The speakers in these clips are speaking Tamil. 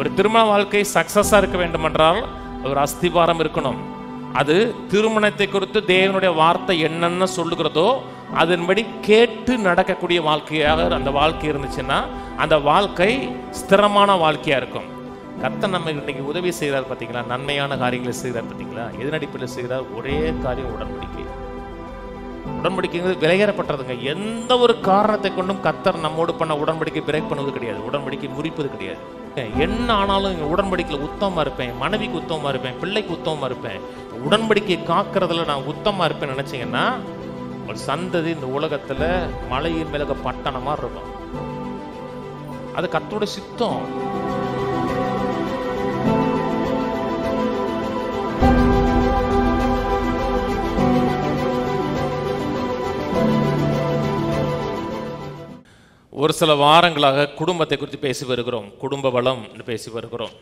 ஒரு திருமண வாழ்க்கை சக்சஸா இருக்க வேண்டும் என்றால் ஒரு அஸ்திபாரம் இருக்கணும். அது திருமணத்தை குறித்து தேவனுடைய வார்த்தை என்னென்ன சொல்லுகிறதோ அதன்படி கேட்டு நடக்கக்கூடிய வாழ்க்கையாக அந்த வாழ்க்கை இருந்துச்சுன்னா அந்த வாழ்க்கை ஸ்திரமான வாழ்க்கையா இருக்கும். கர்த்தர் நம்ம இன்னைக்கு உதவி செய்கிறார் பார்த்தீங்களா, நன்மையான காரியங்களை செய்கிறார் பார்த்தீங்களா. எதனடிப்பில் செய்கிறார்? ஒரே காரியம், உடன்படிக்கை. உடன்படிக்கைங்கிறது விலையேறப்பட்டதுங்க. எந்த ஒரு காரணத்தை கொண்டும் கர்த்தர் நம்மோடு பண்ண உடன்படிக்கை பிரேக் பண்ணுவது கிடையாது, உடன்படிக்கை முறிப்பது கிடையாது. என்ன ஆனாலும் உடன்படிக்கையில் உத்தமமா இருப்பேன், மனைவிக்கு உத்தமமா இருப்பேன், பிள்ளைக்கு உத்தமமா இருப்பேன், உடன்படிக்கையை காக்கிறதுல நான் உத்தமமா இருப்பேன் நினைச்சீங்கன்னா ஒரு சந்ததி இந்த உலகத்துல மலையின் மேல பட்டணமா இருக்கும். அது கர்த்தருடைய சித்தம். ஒரு சில வாரங்களாக குடும்பத்தை குறித்து பேசி வருகிறோம். குடும்ப வளம் பேசி வருகிறோம்.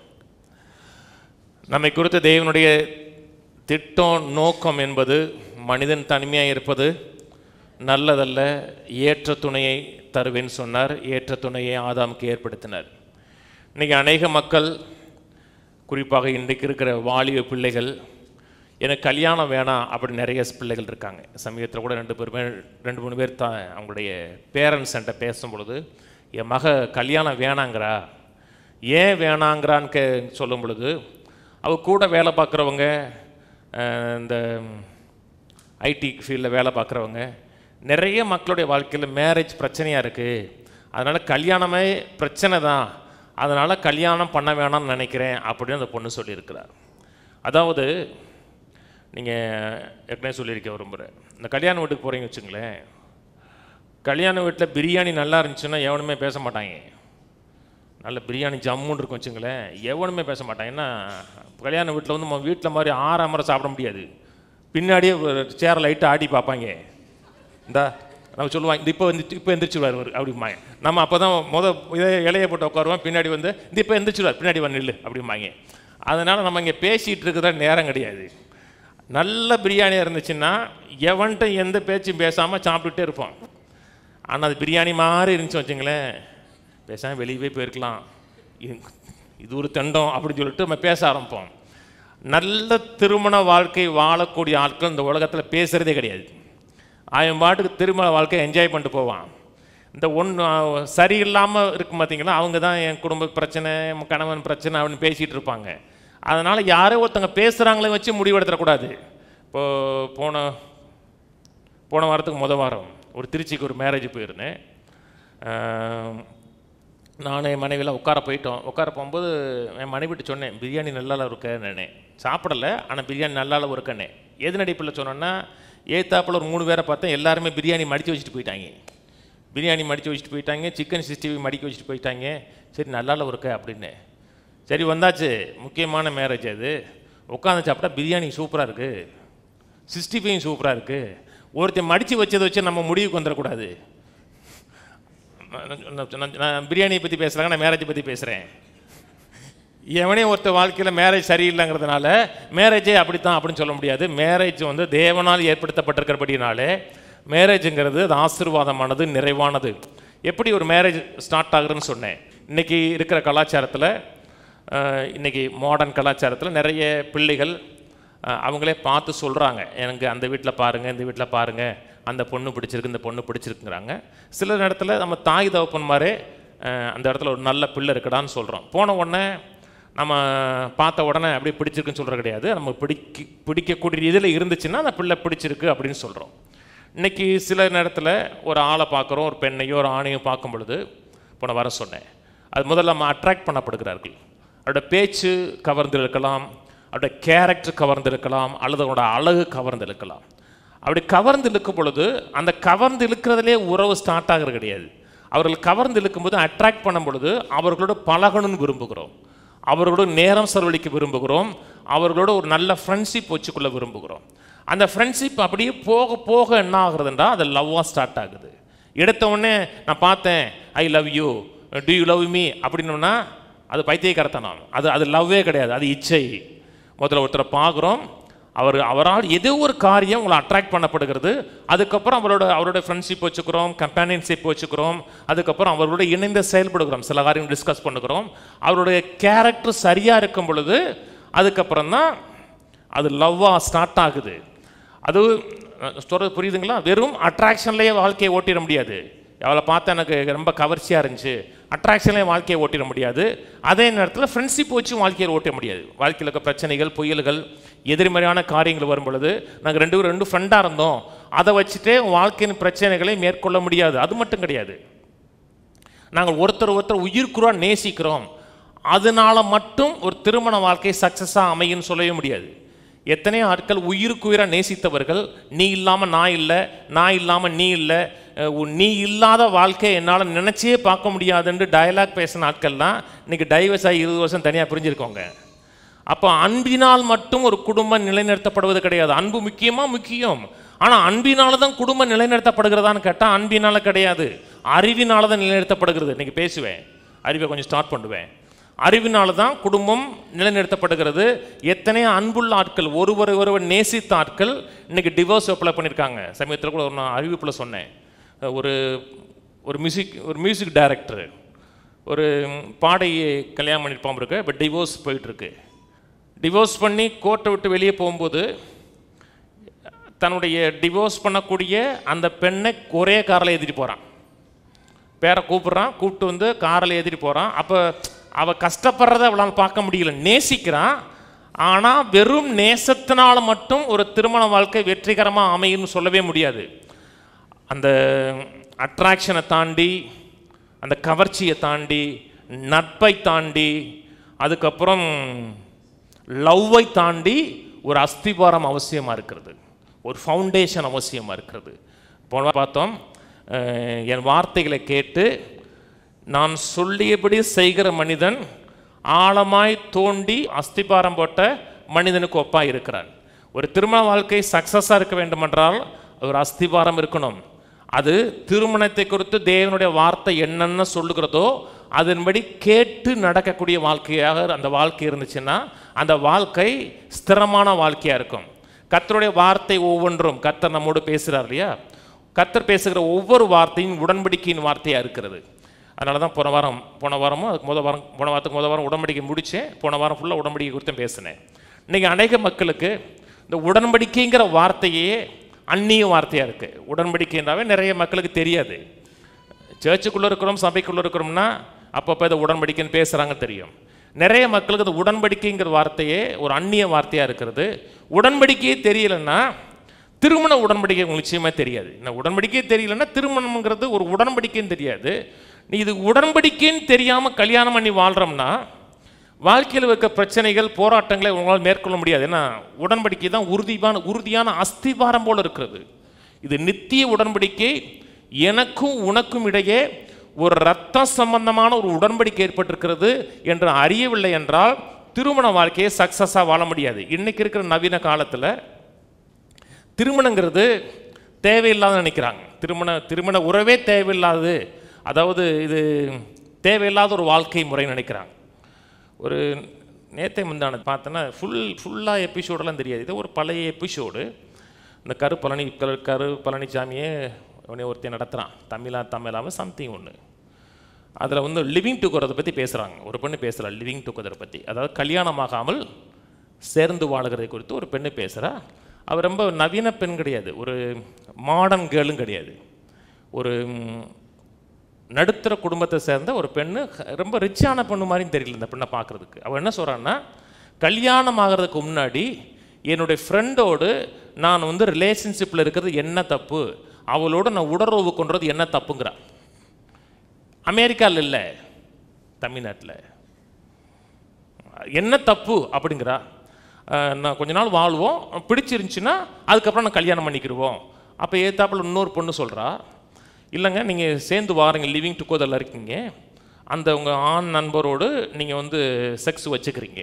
நம்மை குறித்து தேவனுடைய திட்டம், நோக்கம் என்பது மனிதன் தனிமையாக இருப்பது நல்லதல்ல, ஏற்ற துணையை தருவேன்னு சொன்னார். ஏற்ற துணையை ஆதாமுக்கு ஏற்படுத்தினார். இன்றைக்கி அநேக மக்கள், குறிப்பாக இன்றைக்கு இருக்கிற வாலிப பிள்ளைகள், எனக்கு கல்யாணம் வேணாம் அப்படி நிறைய பிள்ளைகள் இருக்காங்க. சமீபத்தில் கூட 2-3 பேர் தான் அவங்களுடைய பேரண்ட்ஸ் என்கிட்ட பேசும் பொழுது, என் மக கல்யாணம் வேணாங்கிறா, ஏன் வேணாங்கிறான்னு சொல்லும் பொழுது, அவ கூட வேலை பார்க்குறவங்க, இந்த ஐடி ஃபீல்டில் வேலை பார்க்குறவங்க, நிறைய மக்களுடைய வாழ்க்கையில் மேரேஜ் பிரச்சனையாக இருக்குது, அதனால் கல்யாணமே பிரச்சனை தான், அதனால் கல்யாணம் பண்ண வேணாம்னு நினைக்கிறேன் அப்படின்னு அந்த பொண்ணு சொல்லியிருக்கிறார். அதாவது நீங்கள் ஏற்கனவே சொல்லியிருக்க விரும்புகிறேன், இந்த கல்யாண வீட்டுக்கு போகிறீங்க வச்சுங்களேன், கல்யாண வீட்டில் பிரியாணி நல்லா இருந்துச்சுன்னா எவனுமே பேச மாட்டாங்க. நல்ல பிரியாணி ஜம்முன்னு இருக்கும் வச்சுங்களேன், எவனுமே பேச மாட்டாங்க. ஏன்னா கல்யாண வீட்டில் வந்து நம்ம வீட்டில் மாதிரி ஆறாமரை சாப்பிட முடியாது. பின்னாடியே சேரை லைட்டாக ஆடி பார்ப்பாங்க. இந்தா நம்ம சொல்லுவாங்க, இந்த இப்போ எந்திரிச்சுடுவார் அப்படிம்பாங்க. நம்ம அப்போ தான் இதே இலையை போட்டு உட்காருவோம், பின்னாடி வந்து இந்த இப்போ எந்திரிச்சுடுவார், பின்னாடி வந்து நில்லு அப்படிம்பாங்க. அதனால் நம்ம இங்கே பேசிகிட்டு இருக்கிற நேரம் கிடையாது. நல்ல பிரியாணியாக இருந்துச்சுன்னா எவன்கிட்ட எந்த பேச்சும் பேசாமல் சாப்பிட்டுட்டே இருப்போம். ஆனால் அது பிரியாணி மாதிரி இருந்துச்சு வச்சுங்களேன், பேசாமல் வெளியே போயிருக்கலாம், இது ஒரு தண்டம் அப்படின்னு சொல்லிட்டு நம்ம பேச ஆரம்பிப்போம். நல்ல திருமண வாழ்க்கை வாழக்கூடிய ஆட்கள் இந்த உலகத்தில் பேசுகிறதே கிடையாது. அவன் பாட்டுக்கு திருமண வாழ்க்கையை என்ஜாய் பண்ணிட்டு போவான். இந்த சரியில்லாமல் இருக்கும் பார்த்தீங்களா, அவங்க தான் என் குடும்ப பிரச்சனை, கணவன் பிரச்சனை அப்படின்னு பேசிகிட்டு இருப்பாங்க. அதனால் யாரோ ஒருத்தங்க பேசுகிறாங்களே வச்சு முடிவெடுத்துடக்கூடாது. இப்போது போன வாரத்துக்கு வாரம் ஒரு திருச்சிக்கு ஒரு மேரேஜ் போயிருந்தேன். நானும் என் மனைவியெல்லாம் உட்கார போகும்போது என் மனைவிட்டு சொன்னேன், பிரியாணி நல்லால இருக்கேன்னு. சாப்பிடலை, ஆனால் பிரியாணி நல்லால இருக்கேன்னு. எது நடிப்பில் சொன்னோன்னா, ஏத்தாப்பில் ஒரு 3 பேரை பார்த்தேன், எல்லாருமே பிரியாணி மடித்து வச்சுட்டு போயிட்டாங்க. சிக்கன் 65 மடிக்க வச்சுட்டு போயிட்டாங்க. சரி நல்லால இருக்க அப்படின்னு. சரி வந்தாச்சு, முக்கியமான மேரேஜ் அது. உட்காந்து சாப்பிட்டா பிரியாணி சூப்பராக இருக்குது, 65 சூப்பராக இருக்குது. ஒருத்தர் மடித்து வச்சதை வச்சு நம்ம முடிவுக்கு வந்துடக்கூடாது. நான் பிரியாணியை பற்றி பேசுகிறாங்க, நான் மேரேஜை பற்றி பேசுகிறேன். எவனே ஒருத்தர் வாழ்க்கையில் மேரேஜ் சரியில்லைங்கிறதுனால மேரேஜே அப்படித்தான் அப்படின்னு சொல்ல முடியாது. மேரேஜ் வந்து தேவனால் ஏற்படுத்தப்பட்டிருக்கிறபடினாலே மேரேஜுங்கிறது அது ஆசீர்வாதமானது, நிறைவானது. எப்படி ஒரு மேரேஜ் ஸ்டார்ட் ஆகுதுன்னு சொன்னேன். இன்றைக்கி இருக்கிற கலாச்சாரத்தில், இன்றைக்கி மாடர்ன் கலாச்சாரத்தில் நிறைய பிள்ளைகள் அவங்களே பார்த்து சொல்கிறாங்க, எனக்கு அந்த வீட்டில் பாருங்கள், இந்த வீட்டில் பாருங்கள், அந்த பொண்ணு பிடிச்சிருக்கு, இந்த பொண்ணு பிடிச்சிருக்குங்கிறாங்க. சில இடத்துல நம்ம தாய் தகப்பன் மாதிரி அந்த இடத்துல ஒரு நல்ல பிள்ளை இருக்குடான்னு சொல்கிறோம். போன உடனே நம்ம பார்த்த உடனே அப்படியே பிடிச்சிருக்குன்னு சொல்கிற கிடையாது. நம்ம பிடிக்கக்கூடிய இதில் இருந்துச்சுன்னா அந்த பிள்ளை பிடிச்சிருக்கு அப்படின்னு சொல்கிறோம். இன்றைக்கி சில நேரத்தில் ஒரு ஆளை பார்க்குறோம், ஒரு பெண்ணையோ ஒரு ஆணையோ பார்க்கும் பொழுது, போன வாரம் சொன்னேன், அது முதல்ல நம்ம அட்ராக்ட் பண்ணப்படுகிறார்கள். அவரோட பேச்சு கவர்ந்து இருக்கலாம், அவருடைய கேரக்டர் கவர்ந்து இருக்கலாம், அல்லது அவரோட அழகு கவர்ந்து இருக்கலாம். அப்படி கவர்ந்து இழுக்கும் பொழுது அந்த கவர்ந்து இழுக்கிறதுலே உறவு ஸ்டார்ட் ஆகிறது கிடையாது. அவர்கள் கவர்ந்து இழுக்கும்போது அட்ராக்ட் பண்ணும் பொழுது அவர்களோட பழகணும்னு விரும்புகிறோம், அவர்களோட நேரம் செலவழிக்க விரும்புகிறோம், அவர்களோட ஒரு நல்ல ஃப்ரெண்ட்ஷிப் வச்சுக்கொள்ள விரும்புகிறோம். அந்த ஃப்ரெண்ட்ஷிப் அப்படியே போக போக என்ன ஆகுதுன்றா அது லவ்வாக ஸ்டார்ட் ஆகுது. எடுத்த உடனே நான் பார்த்தேன், I love you, to you love me அப்படின்னா அது பைத்தியக்காரத்தனம், அது லவ்வே கிடையாது, அது இச்சை. முதல்ல ஒருத்தரை பார்க்குறோம், அவரால் ஏதோ ஒரு காரியம் உங்களை அட்ராக்ட் பண்ணப்படுகிறது. அதுக்கப்புறம் அவரோட ஃப்ரெண்ட்ஷிப் வச்சுக்கிறோம், கம்பேனியன்ஷிப் வச்சுக்கிறோம், அதுக்கப்புறம் அவரோட இணைந்து செயல்படுகிறோம், சில காரியம் டிஸ்கஸ் பண்ணுகிறோம். அவருடைய கேரக்டர் சரியாக இருக்கும் பொழுது அதுக்கப்புறம் தான் அது லவ்வாக ஸ்டார்ட் ஆகுது. அது சொல்கிறது புரியுதுங்களா? வெறும் அட்ராக்ஷன்லேயே வாழ்க்கையை ஓட்டிட முடியாது. அவளை பார்த்தா எனக்கு ரொம்ப கவர்ச்சியாக இருந்துச்சு, அட்ராக்ஷன்லேயே வாழ்க்கையை ஓட்டிட முடியாது. அதே நேரத்தில் ஃப்ரெண்ட்ஷிப் வச்சு வாழ்க்கையை ஓட்ட முடியாது. வாழ்க்கையில் இருக்க பிரச்சனைகள், புயல்கள், எதிர்மறையான காரியங்கள் வரும் பொழுது நாங்கள் ரெண்டு ஃப்ரெண்டாக இருந்தோம், அதை வச்சுட்டே வாழ்க்கையின் பிரச்சனைகளை மேற்கொள்ள முடியாது. அது மட்டும் கிடையாது, நாங்கள் ஒருத்தர் உயிர்க்குறாக நேசிக்கிறோம், அதனால மட்டும் ஒரு திருமண வாழ்க்கை சக்ஸஸாக அமையுன்னு சொல்லவே முடியாது. எத்தனையோ ஆட்கள் உயிருக்குயிராக நேசித்தவர்கள், நீ இல்லாமல் நான் இல்லை, நான் இல்லாமல் நீ இல்லை, நீ இல்லாத வாழ்க்கை என்னால் நினச்சே பார்க்க முடியாதுன்னு டயலாக் பேசின ஆட்கள்லாம் இன்றைக்கி டைவர்ஸ் ஆகி 20 வருஷம் தனியாக பிரிஞ்சிருக்கோங்க. அப்போ அன்பினால் மட்டும் ஒரு குடும்பம் நிலைநிறுத்தப்படுவது கிடையாது. அன்பு முக்கியம், ஆனால் அன்பினால தான் குடும்பம் நிலைநிறுத்தப்படுகிறதான்னு கேட்டால் அன்பினால் கிடையாது, அறிவினால தான் நிலைநிறுத்தப்படுகிறது. இன்றைக்கி பேசுவேன், அறிவை கொஞ்சம் ஸ்டார்ட் பண்ணுவேன். அறிவினால தான் குடும்பம் நிலைநிறுத்தப்படுகிறது. எத்தனையோ அன்புள்ள ஆட்கள், ஒருவர் நேசித்த ஆட்கள் இன்றைக்கி டிவோர்ஸ் அப்ளை பண்ணியிருக்காங்க. சமயத்தில் கூட ஒரு நான் அறிவிப்பில் சொன்னேன், ஒரு மியூசிக் டைரக்டர் ஒரு பாடையை கல்யாணம் பண்ணியிருப்பான் இருக்கு, பட் டிவோர்ஸ் போயிட்டுருக்கு. டிவோர்ஸ் பண்ணி கோர்ட்டை விட்டு வெளியே போகும்போது தன்னுடைய டிவோர்ஸ் பண்ணக்கூடிய அந்த பெண்ணை ஒரே காரில் ஏற்றிட்டு போகிறான். பேரை கூப்பிட்டு வந்து காரில் ஏற்றிட்டு போகிறான். அப்போ அவள் கஷ்டப்படுறத அவளால் பார்க்க முடியல, நேசிக்கிறான். ஆனால் வெறும் நேசத்தினால் மட்டும் ஒரு திருமண வாழ்க்கை வெற்றிகரமாக அமையும்னு சொல்லவே முடியாது. அந்த அட்ராக்ஷனை தாண்டி, அந்த கவர்ச்சியை தாண்டி, நட்பை தாண்டி, அதுக்கப்புறம் லவ்வை தாண்டி ஒரு அஸ்திபாரம் அவசியமாக இருக்கிறது, ஒரு ஃபவுண்டேஷன் அவசியமாக இருக்கிறது. போன பார்த்தோம், என் வார்த்தைகளை கேட்டு நான் சொல்லியபடி செய்கிற மனிதன் ஆழமாய் தோண்டி அஸ்திபாரம் போட்ட மனிதனுக்கு ஒப்பாக இருக்கிறான். ஒரு திருமண வாழ்க்கை சக்ஸஸாக இருக்க வேண்டுமென்றால் ஒரு அஸ்திபாரம் இருக்கணும். அது திருமணத்தை குறித்து தேவனுடைய வார்த்தை என்னென்ன சொல்லுகிறதோ அதன்படி கேட்டு நடக்கக்கூடிய வாழ்க்கையாக அந்த வாழ்க்கை இருந்துச்சுன்னா அந்த வாழ்க்கை ஸ்திரமான வாழ்க்கையாக இருக்கும். கர்த்தருடைய வார்த்தை ஒவ்வொன்றும், கர்த்தர் நம்மோடு பேசுகிறார் இல்லையா, கர்த்தர் பேசுகிற ஒவ்வொரு வார்த்தையும் உடன்படிக்கையின் வார்த்தையாக இருக்கிறது. அதனால தான் போன வாரமும் அதுக்கு போன வாரத்துக்கு உடன்படிக்கை முடித்தேன். போன வாரம் ஃபுல்லாக உடன்படிக்கை குறித்து பேசினேன். இன்றைக்கி அநேக மக்களுக்கு இந்த உடன்படிக்கைங்கிற வார்த்தையே அந்நிய வார்த்தையாக இருக்குது. உடன்படிக்கைன்றாவே நிறைய மக்களுக்கு தெரியாது. சர்ச்சுக்குள்ளே இருக்கிறோம், சபைக்குள்ளே இருக்கிறோம்னா அப்பப்போ இதை உடன்படிக்கைன்னு பேசுகிறாங்க தெரியும். நிறைய மக்களுக்கு இந்த உடன்படிக்கைங்கிற வார்த்தையே ஒரு அந்நிய வார்த்தையாக இருக்கிறது. உடன்படிக்கையே தெரியலைன்னா திருமண உடன்படிக்கை உங்களுக்கு நிச்சயமாக தெரியாது. இந்த உடன்படிக்கையே தெரியலன்னா திருமணம்ங்கிறது ஒரு உடன்படிக்கைன்னு தெரியாது. நீ இது உடன்படிக்கைன்னு தெரியாமல் கல்யாணம் பண்ணி வாழ்கிறோம்னா வாழ்க்கையில் வைக்க பிரச்சனைகள், போராட்டங்களை உங்களால் மேற்கொள்ள முடியாது. ஏன்னா உடன்படிக்கை தான் உறுதியான அஸ்திபாரம் போல் இருக்கிறது. இது நித்திய உடன்படிக்கை. எனக்கும் உனக்கும் இடையே ஒரு இரத்த சம்பந்தமான ஒரு உடன்படிக்கை ஏற்பட்டிருக்கிறது என்று அறியவில்லை என்றால் திருமண வாழ்க்கையை சக்ஸஸாக வாழ முடியாது. இன்றைக்கி இருக்கிற நவீன காலத்தில் திருமணங்கிறது தேவையில்லாத நினைக்கிறாங்க. திருமண உறவே தேவையில்லாது, அதாவது இது தேவையில்லாத ஒரு வாழ்க்கை முறை நினைக்கிறாங்க. ஒரு நேற்றை முந்தான பார்த்தோன்னா ஃபுல்லாக எபிசோடெல்லாம் தெரியாது. இது ஒரு பழைய எபிசோடு. இந்த கரு பழனிசாமியே ஒருத்தன் நடத்துகிறான், தமிழாமல் சம்திங் ஒன்று. அதில் வந்து லிவிங் டுகெதரை பற்றி பேசுகிறாங்க. ஒரு பெண்ணு பேசுகிறா லிவிங் டுகெதரை பற்றி, அதாவது கல்யாணமாகாமல் சேர்ந்து வாழுகிறதை குறித்து ஒரு பெண்ணு பேசுகிறா. அவர் ரொம்ப நவீன பெண் கிடையாது, ஒரு மாடர்ன் கேர்ளும் கிடையாது, ஒரு நடுத்தர குடும்பத்தை சேர்ந்த ஒரு பெண்ணு. ரொம்ப ரிச்சான பெண்ணு மாதிரியும் தெரியல இந்த பெண்ணை பார்க்குறதுக்கு. அவள் என்ன சொல்கிறான்னா, கல்யாணம் ஆகிறதுக்கு முன்னாடி என்னுடைய ஃப்ரெண்டோடு நான் வந்து ரிலேஷன்ஷிப்பில் இருக்கிறது என்ன தப்பு, அவளோட நான் உடலுறவு கொண்டது என்ன தப்புங்கிறா. அமெரிக்காவில் இல்லை, தமிழ்நாட்டில் என்ன தப்பு அப்படிங்கிறா. நான் கொஞ்ச நாள் வாழ்வோம், பிடிச்சிருந்துச்சின்னா அதுக்கப்புறம் நான் கல்யாணம் பண்ணிக்கிடுவோம். அப்போ ஏத்தாப்பில் இன்னொரு பொண்ணு சொல்கிறா, இல்லைங்க நீங்கள் சேர்ந்து வாருங்க, லிவிங் டுகெதரில் இருக்கீங்க, அந்த உங்கள் ஆண் நண்பரோடு நீங்கள் வந்து செக்ஸ் வச்சுக்கிறீங்க,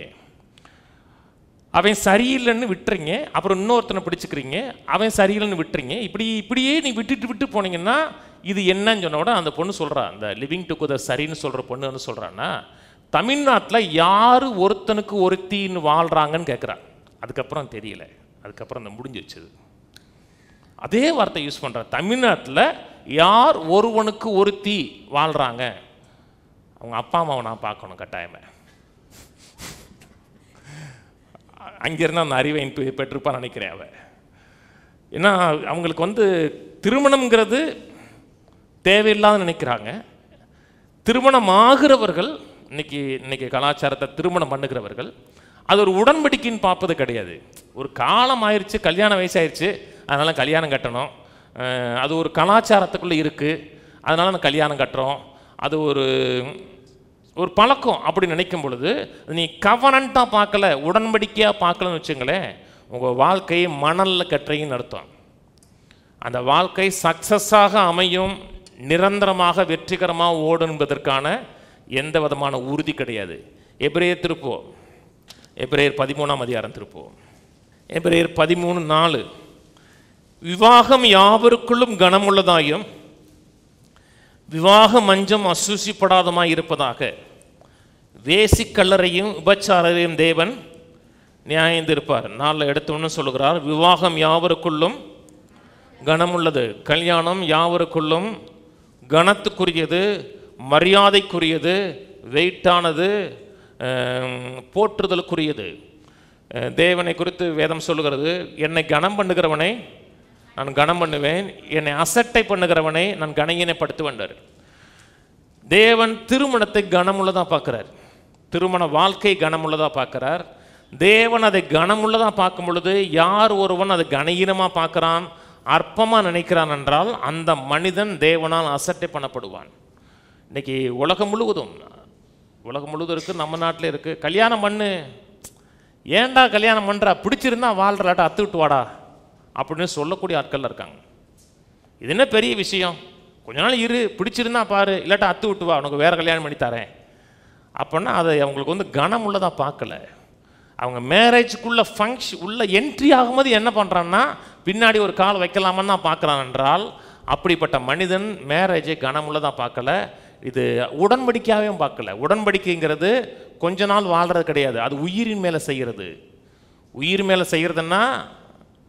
அவன் சரியில்லைன்னு விட்டுறீங்க, அப்புறம் இன்னொருத்தனை பிடிச்சிக்கிறீங்க, அவன் சரியில்லைன்னு விட்டுறீங்க, இப்படியே நீ விட்டு போனீங்கன்னா இது என்னன்னு சொன்ன உடனே அந்த பொண்ணு சொல்கிறா, அந்த லிவிங் டுகெதர் சரின்னு சொல்கிற பொண்ணு வந்து சொல்கிறான்னா, தமிழ்நாட்டில் யார் ஒருத்தனுக்கு ஒருத்தின்னு வாழ்கிறாங்கன்னு கேட்குறான். அதுக்கப்புறம் தெரியல, அதுக்கப்புறம் அந்த முடிஞ்சிருச்சு. அதே வார்த்தை யூஸ் பண்ணுற தமிழ்நாட்டில் யார் ஒருவனுக்கு ஒருத்தி வாழ்கிறாங்க, அவங்க அப்பா அம்மாவை நான் பார்க்கணும் கட்டாயமே. அங்கேருந்து அந்த அறிவை பெற்றிருப்பான்னு நினைக்கிறேன் அவ. ஏன்னா அவங்களுக்கு திருமணம்ங்கிறது தேவையில்லாத நினைக்கிறாங்க. திருமணம் ஆகிறவர்கள் இன்னைக்கு கலாச்சாரத்தை திருமணம் பண்ணுகிறவர்கள் அது ஒரு உடன்படிக்கைன்னு பார்ப்பது கிடையாது. ஒரு காலம் ஆயிடுச்சு, கல்யாண வயசாயிருச்சு, அதனால் கல்யாணம் கட்டணும், அது ஒரு கலாச்சாரத்துக்குள்ளே இருக்குது, அதனால் அந்த கல்யாணம் கட்டுறோம், அது ஒரு பழக்கம் அப்படி நினைக்கும் பொழுது நீ கவனண்ட்டாக பார்க்கல, உடன்படிக்கையாக பார்க்கலன்னு வச்சுங்களேன், உங்கள் வாழ்க்கையை மணலில் கட்டுறீங்கன்னு அர்த்தம். அந்த வாழ்க்கை சக்ஸஸாக அமையும், நிரந்தரமாக வெற்றிகரமாக ஓடும் என்பதற்கான எந்த விதமான உறுதி கிடையாது. எபிரேயர் திருப்போம், எபிரேயர் 13ஆம் அதிகாரம் திருப்போம், எபிரேயர் 13:4. விவாகம் யாவருக்குள்ளும் கனமுள்ளதாயும் விவாக மஞ்சம் அசூசிப்படாதமாய் இருப்பதாக, வேசிக்கல்லறையும் உபச்சாரையும் தேவன் நியாயந்திருப்பார். 4 எடுத்தோன்னு சொல்லுகிறார், விவாகம் யாவருக்குள்ளும் கனமுள்ளது, கல்யாணம் யாவருக்குள்ளும் கனத்துக்குரியது, மரியாதைக்குரியது, வெயிட்டானது, போற்றுதலுக்குரியது. தேவனை குறித்து வேதம் சொல்லுகிறது, என்னை கனம் பண்ணுகிறவனை நான் கனம் பண்ணுவேன், என்னை அசட்டை பண்ணுகிறவனை நான் கனகீனப்படுத்துவேன்றார். தேவன் திருமணத்தை கனமுள்ளதாக பார்க்குறார், திருமண வாழ்க்கை கனமுள்ளதாக பார்க்குறார். தேவன் அதை கனமுள்ளதாக பார்க்கும் பொழுது யார் ஒருவன் அதை கனகீனமாக பார்க்குறான், அற்பமாக நினைக்கிறான் என்றால் அந்த மனிதன் தேவனால் அசட்டை பண்ணப்படுவான். இன்றைக்கி உலகம் முழுவதும் இருக்குது, நம்ம நாட்டில் இருக்குது. கல்யாணம் பண்ணு, ஏன்டா கல்யாணம் பண்ணுறா, பிடிச்சிருந்தா வாழ்றாட்டா, அத்து விட்டு வாடா அப்படின்னு சொல்லக்கூடிய ஆட்கள் இருக்காங்க. இது என்ன பெரிய விஷயம், கொஞ்ச நாள் இரு, பிடிச்சிருந்தா பாரு, இல்லாட்டா அத்து விட்டு வா, உனக்கு வேறு கல்யாணம் பண்ணி தரேன் அப்படின்னா அதை அவங்களுக்கு கனம் உள்ளதாக பார்க்கல. அவங்க மேரேஜுக்குள்ளே உள்ள என்ட்ரி ஆகும்போது என்ன பண்ணுறான்னா பின்னாடி ஒரு கால் வைக்கலாமன்னு தான் பார்க்குறான் என்றால் அப்படிப்பட்ட மனிதன் மேரேஜை கனமுள்ளதாக பார்க்கல. இது உடன்படிக்கையாகவும் பார்க்கல. உடன்படிக்கைங்கிறது கொஞ்ச நாள் வாழ்கிறது கிடையாது, அது உயிரின் மேலே செய்கிறது. உயிர் மேலே செய்கிறதுன்னா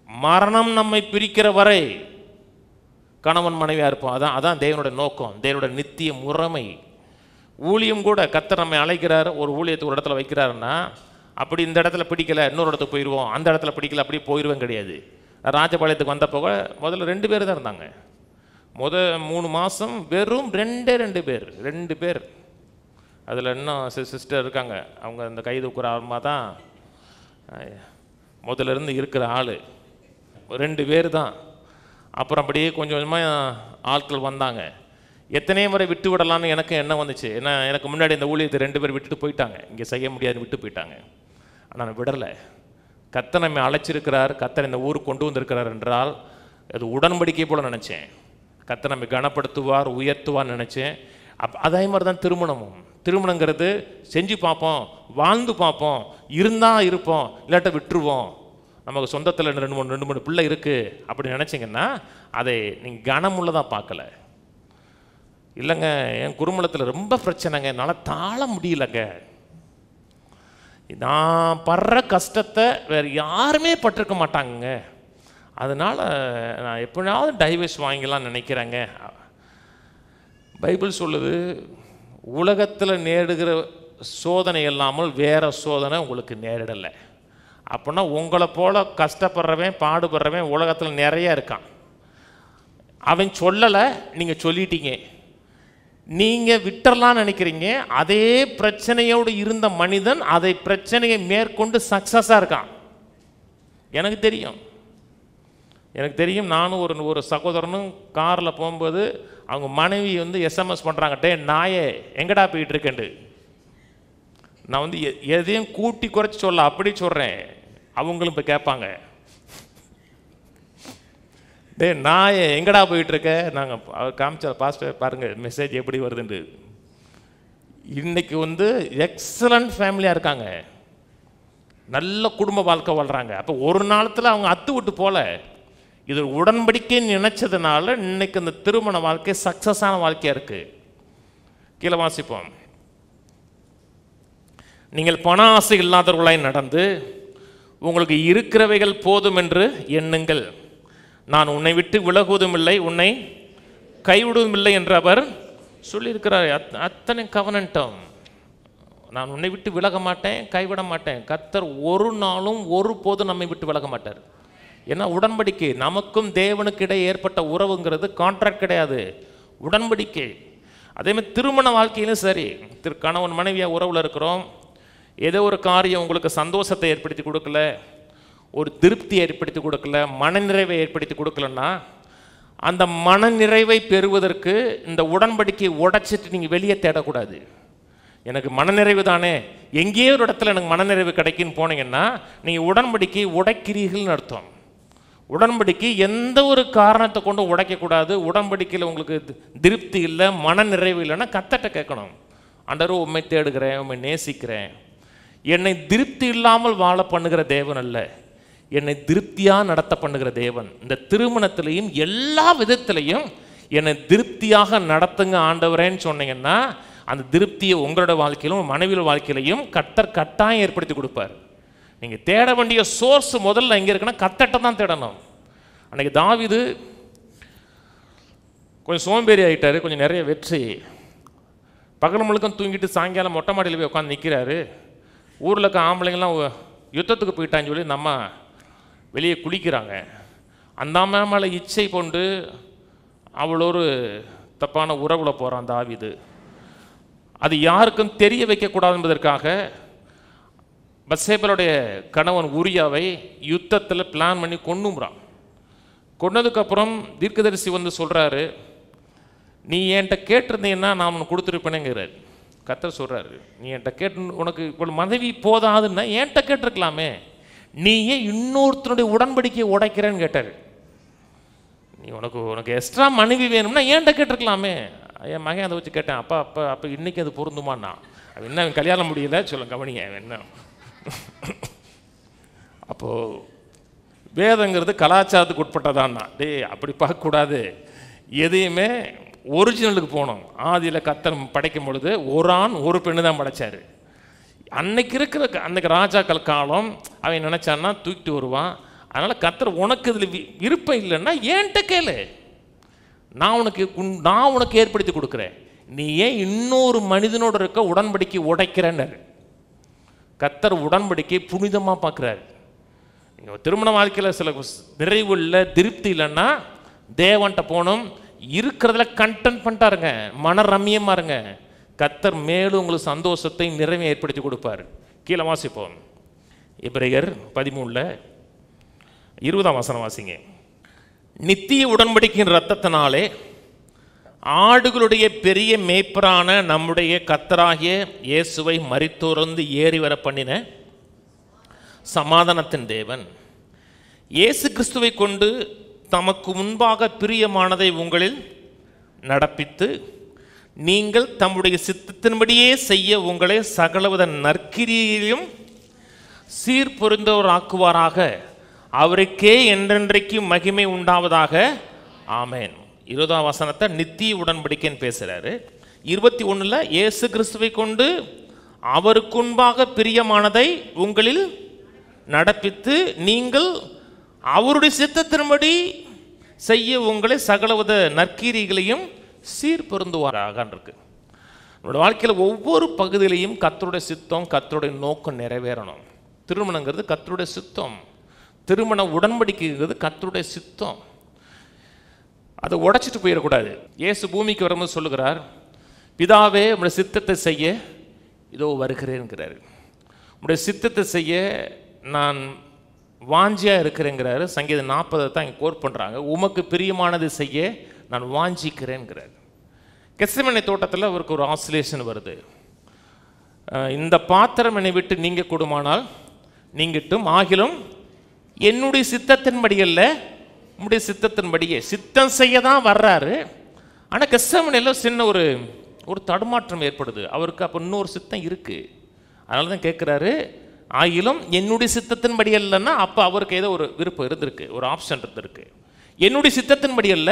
மரணம் நம்மை பிரிக்கிற வரை கணவன் மனைவியாக இருப்போம். அதான் தேவனுடைய நோக்கம், தேவனுடைய நித்திய முறைமை. ஊழியம் கூட கர்த்தர் நம்மை அழைக்கிறார், ஒரு ஊழியத்தை ஒரு இடத்துல வைக்கிறாருன்னா அப்படி இந்த இடத்துல பிடிக்கலை இன்னொரு இடத்துக்கு போயிடுவோம், அந்த இடத்துல பிடிக்கல அப்படி போயிடுவேன் கிடையாது. ராஜபாளையத்துக்கு வந்தப்போ முதல்ல 2 பேர் தான் இருந்தாங்க. 3 மாதம் வெறும் 2 பேர். அதில் இன்னும் சிஸ்டர் இருக்காங்க, அவங்க இந்த கை தூக்குற ஆள்மா தான் முதல்ல இருந்து இருக்கிற ஆள். 2 பேர் தான். அப்புறம் அப்படியே கொஞ்சம் கொஞ்சமாக ஆட்கள் வந்தாங்க. எத்தனை முறை விட்டு விடலான்னு எனக்கு என்ன வந்துச்சு, ஏன்னா எனக்கு முன்னாடி இந்த ஊழியத்தை 2 பேர் விட்டுட்டு போயிட்டாங்க, இங்கே செய்ய முடியாதுன்னு விட்டு போயிட்டாங்க. ஆனால் நான் விடலை. கர்த்தர் நம்மை அழைச்சிருக்கிறார், கர்த்தர் இந்த ஊருக்கு கொண்டு வந்திருக்கிறார் என்றால் அது உடன்படிக்கை போல் நினச்சேன். கர்த்தர் நம்மை கனப்படுத்துவார், உயர்த்துவார்னு நினச்சேன். அதே மாதிரி தான் திருமணமும். திருமணங்கிறது செஞ்சு பார்ப்போம், வாழ்ந்து பார்ப்போம், இருந்தால் இருப்போம், இல்லாட்ட விட்டுருவோம், நமக்கு சொந்தத்தில் 2-3 பிள்ளை இருக்குது அப்படி நினச்சிங்கன்னா அதை நீங்கள் கனமுள்ளதாக பார்க்கல. இல்லைங்க என் குடும்பத்தில் ரொம்ப பிரச்சனைங்க, என்னால் தாழ முடியலங்க, நான் படுற கஷ்டத்தை வேறு யாருமே பட்டிருக்க மாட்டாங்க, அதனால் நான் எப்படியாவது டைவர்ஸ் வாங்கிக்கலாம்னு நினைக்கிறேங்க. பைபிள் சொல்லுது, உலகத்தில் நேடுகிற சோதனை இல்லாமல் வேறு சோதனை உங்களுக்கு நேரிடலை. அப்படின்னா உங்களை போல் கஷ்டப்படுறவன் பாடுபடுறவன் உலகத்தில் நிறைய இருக்கான். அவன் சொல்லலை, நீங்கள் சொல்லிட்டீங்க. நீங்கள் விட்டுறலான்னு நினைக்கிறீங்க. அதே பிரச்சனையோடு இருந்த மனிதன் அதை பிரச்சனையை மேற்கொண்டு சக்ஸஸாக இருக்கான். எனக்கு தெரியும். நானும் ஒரு சகோதரனும் காரில் போகும்போது அவங்க மனைவி எஸ்எம்எஸ் பண்ணுறாங்க, டே நாயே எங்கடா போயிட்டு இருக்கேன்ட்டு. நான் எதையும் கூட்டி குறைச்சி சொல்ல அப்படி சொல்கிறேன். அவங்களும் இப்போ கேட்பாங்க, டே நான் எங்கடா போயிட்டுருக்க. நாங்கள் அவர் காமிச்ச பாஸ்டர் பாருங்கள் மெசேஜ் எப்படி வருதுண்டு. இன்றைக்கி எக்ஸலண்ட் ஃபேமிலியாக இருக்காங்க, நல்ல குடும்ப வாழ்க்கை வாழ்கிறாங்க. அப்போ ஒரு நாளத்தில் அவங்க அத்து விட்டு போல, இது உடன்படிக்கைன்னு நினச்சதுனால இன்னைக்கு இந்த திருமண வாழ்க்கை சக்ஸஸான வாழ்க்கையாக இருக்குது. கீழே வாசிப்போம். நீங்கள் பண ஆசை இல்லாதவர்களாய் நடந்து உங்களுக்கு இருக்கிறவைகள் போதும் என்று எண்ணுங்கள். நான் உன்னை விட்டு விலகுவதும் இல்லை, உன்னை கைவிடுவதும் இல்லை என்று அவர் சொல்லியிருக்கிறார். அத்தனை கவனன்ட்டம். நான் உன்னை விட்டு விலக மாட்டேன், கைவிட மாட்டேன். கர்த்தர் ஒரு நாளும் ஒரு போதும் நம்மை விட்டு விலக மாட்டார். ஏன்னா உடன்படிக்கை, நமக்கும் தேவனுக்கு இடையே ஏற்பட்ட உறவுங்கிறது கான்ட்ராக்ட் கிடையாது, உடன்படிக்கை. அதேமாதிரி திருமண வாழ்க்கையிலும் சரி, கணவன் மனைவியாக உறவில் இருக்கிறோம், ஏதோ ஒரு காரியம் உங்களுக்கு சந்தோஷத்தை ஏற்படுத்தி கொடுக்கல, ஒரு திருப்தி ஏற்படுத்தி கொடுக்கல, மனநிறைவை ஏற்படுத்தி கொடுக்கலன்னா, அந்த மனநிறைவை பெறுவதற்கு இந்த உடன்படிக்கை உடைச்சிட்டு நீங்கள் வெளியே தேடக்கூடாது. எனக்கு மனநிறைவு தானே, எங்கேயோ ஒரு இடத்துல எனக்கு மனநிறைவு கிடைக்குன்னு போனீங்கன்னா நீங்கள் உடன்படிக்கை உடைக்கிறீர்கள்னு அர்த்தம். உடன்படிக்கை எந்த ஒரு காரணத்தை கொண்டு உடைக்கக்கூடாது. உடன்படிக்கையில் உங்களுக்கு திருப்தி இல்லை, மனநிறைவு இல்லைன்னா கர்த்தர்ட்ட கேட்கணும். ஆண்டவரே, உம்மை தேடுகிறேன், உம்மை நேசிக்கிறேன். என்னை திருப்தி இல்லாமல் வாழ பண்ணுகிற தேவன் அல்ல, என்னை திருப்தியாக நடத்த பண்ணுகிற தேவன். இந்த திருமணத்திலையும் எல்லா விதத்திலையும் என்னை திருப்தியாக நடத்துங்க ஆண்டவரேன்னு சொன்னீங்கன்னா அந்த திருப்தியை உங்களோட வாழ்க்கையிலும் மனைவியோட வாழ்க்கையிலையும் கர்த்தர் கட்டாயம் ஏற்படுத்தி கொடுப்பார். நீங்கள் தேட வேண்டிய சோர்ஸ் முதல்ல எங்கே இருக்குன்னா கர்த்தர்ட்ட தான் தேடணும். அன்றைக்கி தாவீது கொஞ்சம் சோம்பேறி ஆகிட்டார், கொஞ்சம் நிறைய வெற்றி, பகல் முழுக்கம் தூங்கிட்டு சாயங்காலம் மொட்டை மாடியில் போய் உட்காந்து நிற்கிறாரு. ஊரில் இருக்க ஆம்பளைங்கள்லாம் யுத்தத்துக்கு போயிட்டான்னு சொல்லி நம்ம வெளியே குளிக்கிறாங்க. அந்த அம்மா மேலே இச்சை கொண்டு அவள் ஒரு தப்பான உறவில் போகிறான் தாவீது. அது யாருக்கும் தெரிய வைக்கக்கூடாது என்பதற்காக பத்சேபாளுடைய கணவன் உரியாவை யுத்தத்தில் பிளான் பண்ணி கொன்னுறான். கொன்னதுக்கப்புறம் தீர்க்கதரிசி வந்து சொல்கிறாரு, நீ என்கிட்ட கேட்டிருந்தீங்கன்னா நான் உனக்கு கொடுத்துருப்பேனேங்கிறார். கர்த்தர் சொல்கிறாரு, நீ என்கிட்ட கேட்டு உனக்கு இப்போ மனைவி போதாதுன்னா என்கிட்ட கேட்டிருக்கலாமே, நீ ஏன் இன்னொருத்தனுடைய உடன்படிக்கையை உடைக்கிறேன்னு கேட்டார். நீ உனக்கு எக்ஸ்ட்ரா மனைவி வேணும்னா என்கிட்ட கேட்டிருக்கலாமே. என் மகன் அதை வச்சு கேட்டேன், அப்பா அப்பா அப்போ இன்றைக்கி அது பொருந்துமான்னா, அவன் என்ன கல்யாணம் முடியல சொல்ல கவனிங்க என்ன. அப்போது வேதங்கிறது கலாச்சாரத்துக்கு உட்பட்டதான்னா, அப்படி பார்க்கக்கூடாது, எதையுமே ஒரிஜினலுக்கு போகணும். ஆதியில் கர்த்தர் படைக்கும் பொழுது ஒரு ஆண் ஒரு பெண்ணு தான் படைச்சார். அன்னைக்கு ராஜாக்கள் காலம் அவன் நினச்சான்னா தூக்கிட்டு வருவான். அதனால் கர்த்தர் உனக்கு இதில் விருப்பம் இல்லைன்னா ஏன்ட்ட கேளு, நான் உனக்கு ஏற்படுத்தி கொடுக்குறேன். நீ ஏன் இன்னொரு மனிதனோடு இருக்க உடன்படிக்கை உடைக்கிறேன்னு. கர்த்தர் உடன்படிக்கை புனிதமாக பார்க்குறாரு. நீங்கள் திருமண வாழ்க்கையில் சில நிறைவு இல்லை, திருப்தி இல்லைன்னா தேவன்கிட்ட போகணும். இருக்கிறதுல கண்டென்ட் பண்ணிட்டாருங்க, மன ரம்மியமாக இருங்க. கர்த்தர் மேலும் உங்களுக்கு சந்தோஷத்தை நிறைவை ஏற்படுத்தி கொடுப்பார். கீழே வாசிப்போம். எபிரேயர் 13:20 வாசிங்க. நித்திய உடன்படிக்கையின் இரத்தத்தினாலே ஆடுகளுடைய பெரிய மேய்ப்பரான நம்முடைய கர்த்தராகிய இயேசுவை மரித்தோர்ந்து ஏறி வர பண்ணின சமாதானத்தின் தேவன் இயேசு கிறிஸ்துவை கொண்டு தமக்கு முன்பாக பிரியமானதை உங்களில் நடப்பித்து நீங்கள் தம்முடைய சித்தத்தின்படியே செய்ய உங்களை சகலவித நற்கிரியிலும் சீர்பொருந்தோர் ஆக்குவாராக, அவருக்கே என்றென்றைக்கு மகிமை உண்டாவதாக. ஆமேன். 20ஆம் வசனத்தை நித்திய உடன்படிக்கைன்னு பேசுகிறாரு. 21 இயேசு கிறிஸ்துவை கொண்டு அவருக்குன்பாக பிரியமானதை உங்களில் நடப்பித்து நீங்கள் அவருடைய சித்தத்தின்படி செய்ய உங்களை சகலவித நற்கிரிகளையும் சீர்பொருந்துவாராக இருக்கு. நம்மளோட வாழ்க்கையில் ஒவ்வொரு பகுதியிலையும் கர்த்தருடைய சித்தம், கர்த்தருடைய நோக்கம் நிறைவேறணும். திருமணங்கிறது கர்த்தருடைய சித்தம், திருமண உடன்படிக்கைங்கிறது கர்த்தருடைய சித்தம். அதை உடைச்சிட்டு போயிடக்கூடாது. இயேசு பூமிக்கு வரும்போது சொல்லுகிறார், பிதாவே உங்களுடைய சித்தத்தை செய்ய இதோ வருகிறேன்கிறாரு. உங்களுடைய சித்தத்தை செய்ய நான் வாஞ்சியாக இருக்கிறேங்கிறாரு. சங்கீதம் 40 தான் இங்கே கோட் பண்ணுறாங்க. உமக்கு பிரியமானது செய்ய நான் வாஞ்சிக்கிறேன்கிறார். கெத்செமனே தோட்டத்தில் அவருக்கு ஒரு ஆசிலேஷன் வருது. இந்த பாத்திரம் என்னை விட்டு நீங்க கூடுமானால் நீங்கட்டும், ஆகிலும் என்னுடைய சித்தத்தின்படி அல்ல உம்முடைய சித்தத்தின்படியே. சித்தம் செய்ய தான் வர்றாரு. ஆனால் கெத்செமனேல சின்ன ஒரு தடுமாற்றம் ஏற்படுது. அவருக்கு அப்போ இன்னொரு சித்தம் இருக்குது. அதனால தான் கேட்குறாரு, ஆகிலும் என்னுடைய சித்தத்தின்படி அல்லன்னா அப்போ அவருக்கு ஏதோ ஒரு விருப்பம் இருந்திருக்கு, ஒரு ஆப்ஷன் இருந்திருக்கு. என்னுடைய சித்தத்தின்படி அல்ல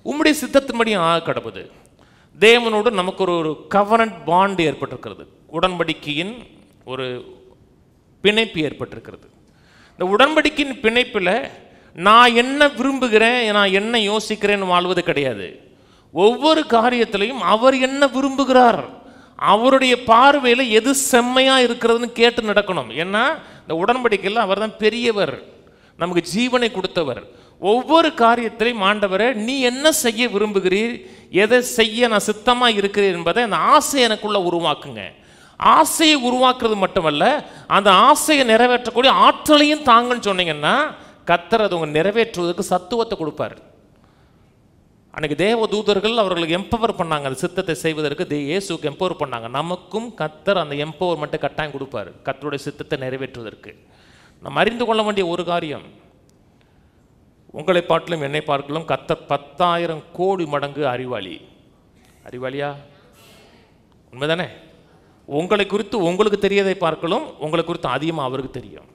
உம்முடைய சித்தத்தின்படியும் ஆக கடவுது. தேவனோடு நமக்கு ஒரு கவர்னன்ட் பாண்ட் ஏற்பட்டிருக்கிறது, உடன்படிக்கையின் ஒரு பிணைப்பு ஏற்பட்டிருக்கிறது. இந்த உடன்படிக்கையின் பிணைப்பில் நான் என்ன விரும்புகிறேன், நான் என்ன யோசிக்கிறேன்னு வாழ்வது கிடையாது. ஒவ்வொரு காரியத்திலையும் அவர் என்ன விரும்புகிறார், அவருடைய பார்வையில் எது செம்மையாக இருக்கிறதுன்னு கேட்டு நடக்கணும். ஏன்னா இந்த உடன்படிக்கையில் அவர் தான் பெரியவர், நமக்கு ஜீவனை கொடுத்தவர். ஒவ்வொரு காரியத்திலையும் ஆண்டவரை நீ என்ன செய்ய விரும்புகிறீர், எதை செய்ய நான் சித்தமாக இருக்கிறேன் என்பதை அந்த ஆசையை எனக்குள்ள உருவாக்குங்க. ஆசையை உருவாக்குறது மட்டுமல்ல, அந்த ஆசையை நிறைவேற்றக்கூடிய ஆற்றலையும் தாங்கன்னு சொன்னீங்கன்னா கர்த்தர் அதை உங்க நிறைவேற்றுவதற்கு சத்துவத்தை கொடுப்பார். அன்றைக்கி தேவ தூதர்கள் அவர்களுக்கு எம்பவர் பண்ணாங்க, அந்த சித்தத்தை செய்வதற்கு இயேசுக்கு எம்பவர் பண்ணாங்க. நமக்கும் கர்த்தர் அந்த எம்பவர்மெண்ட்டை கட்டாயம் கொடுப்பார், கர்த்தருடைய சித்தத்தை நிறைவேற்றுவதற்கு. நம்ம அறிந்து கொள்ள வேண்டிய ஒரு காரியம், உங்களை பார்க்கலும் என்னை பார்க்கலும் கர்த்தர் 10,000 கோடி மடங்கு அறிவாளி. அறிவாளியா? உண்மைதானே? உங்களை குறித்து உங்களுக்கு தெரியதை பார்க்கலும் உங்களை குறித்து அதிகமாக அவருக்கு தெரியும்.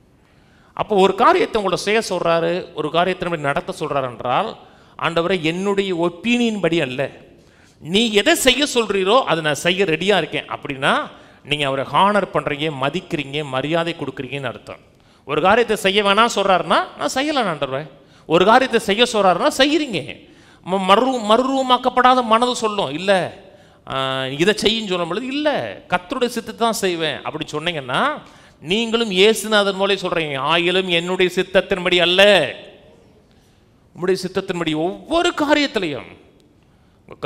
அப்போ ஒரு காரியத்தை உங்களை செய்ய சொல்கிறாரு, ஒரு காரியத்தை நடத்த சொல்கிறார் என்றால், ஆண்டவரை என்னுடைய ஒப்பீனியன் படி அல்ல, நீ எதை செய்ய சொல்கிறீரோ அதை நான் செய்ய ரெடியாக இருக்கேன் அப்படின்னா நீங்கள் அவரை ஹானர் பண்ணுறீங்க, மதிக்கிறீங்க, மரியாதை கொடுக்குறீங்கன்னு அர்த்தம். ஒரு காரியத்தை செய்ய வேணாம் சொல்கிறாருன்னா நான் செய்யலாம் ஆண்டவரே. ஒரு காரியத்தை செய்ய சொல்கிறாருன்னா செய்கிறீங்க. மறுரூபமாக்கப்படாத மனது சொல்லும், இல்லை இதை செய்யும் சொல்லும் பொழுது இல்லை கர்த்தருடைய சித்தத்தை தான் செய்வேன் அப்படி சொன்னீங்கன்னா நீங்களும் இயேசுநாதன் மூலம் சொல்கிறீங்க, ஆயிலும் என்னுடைய சித்தத்தின்படி அல்ல உம்முடைய சித்தத்தின்படி. ஒவ்வொரு காரியத்திலையும்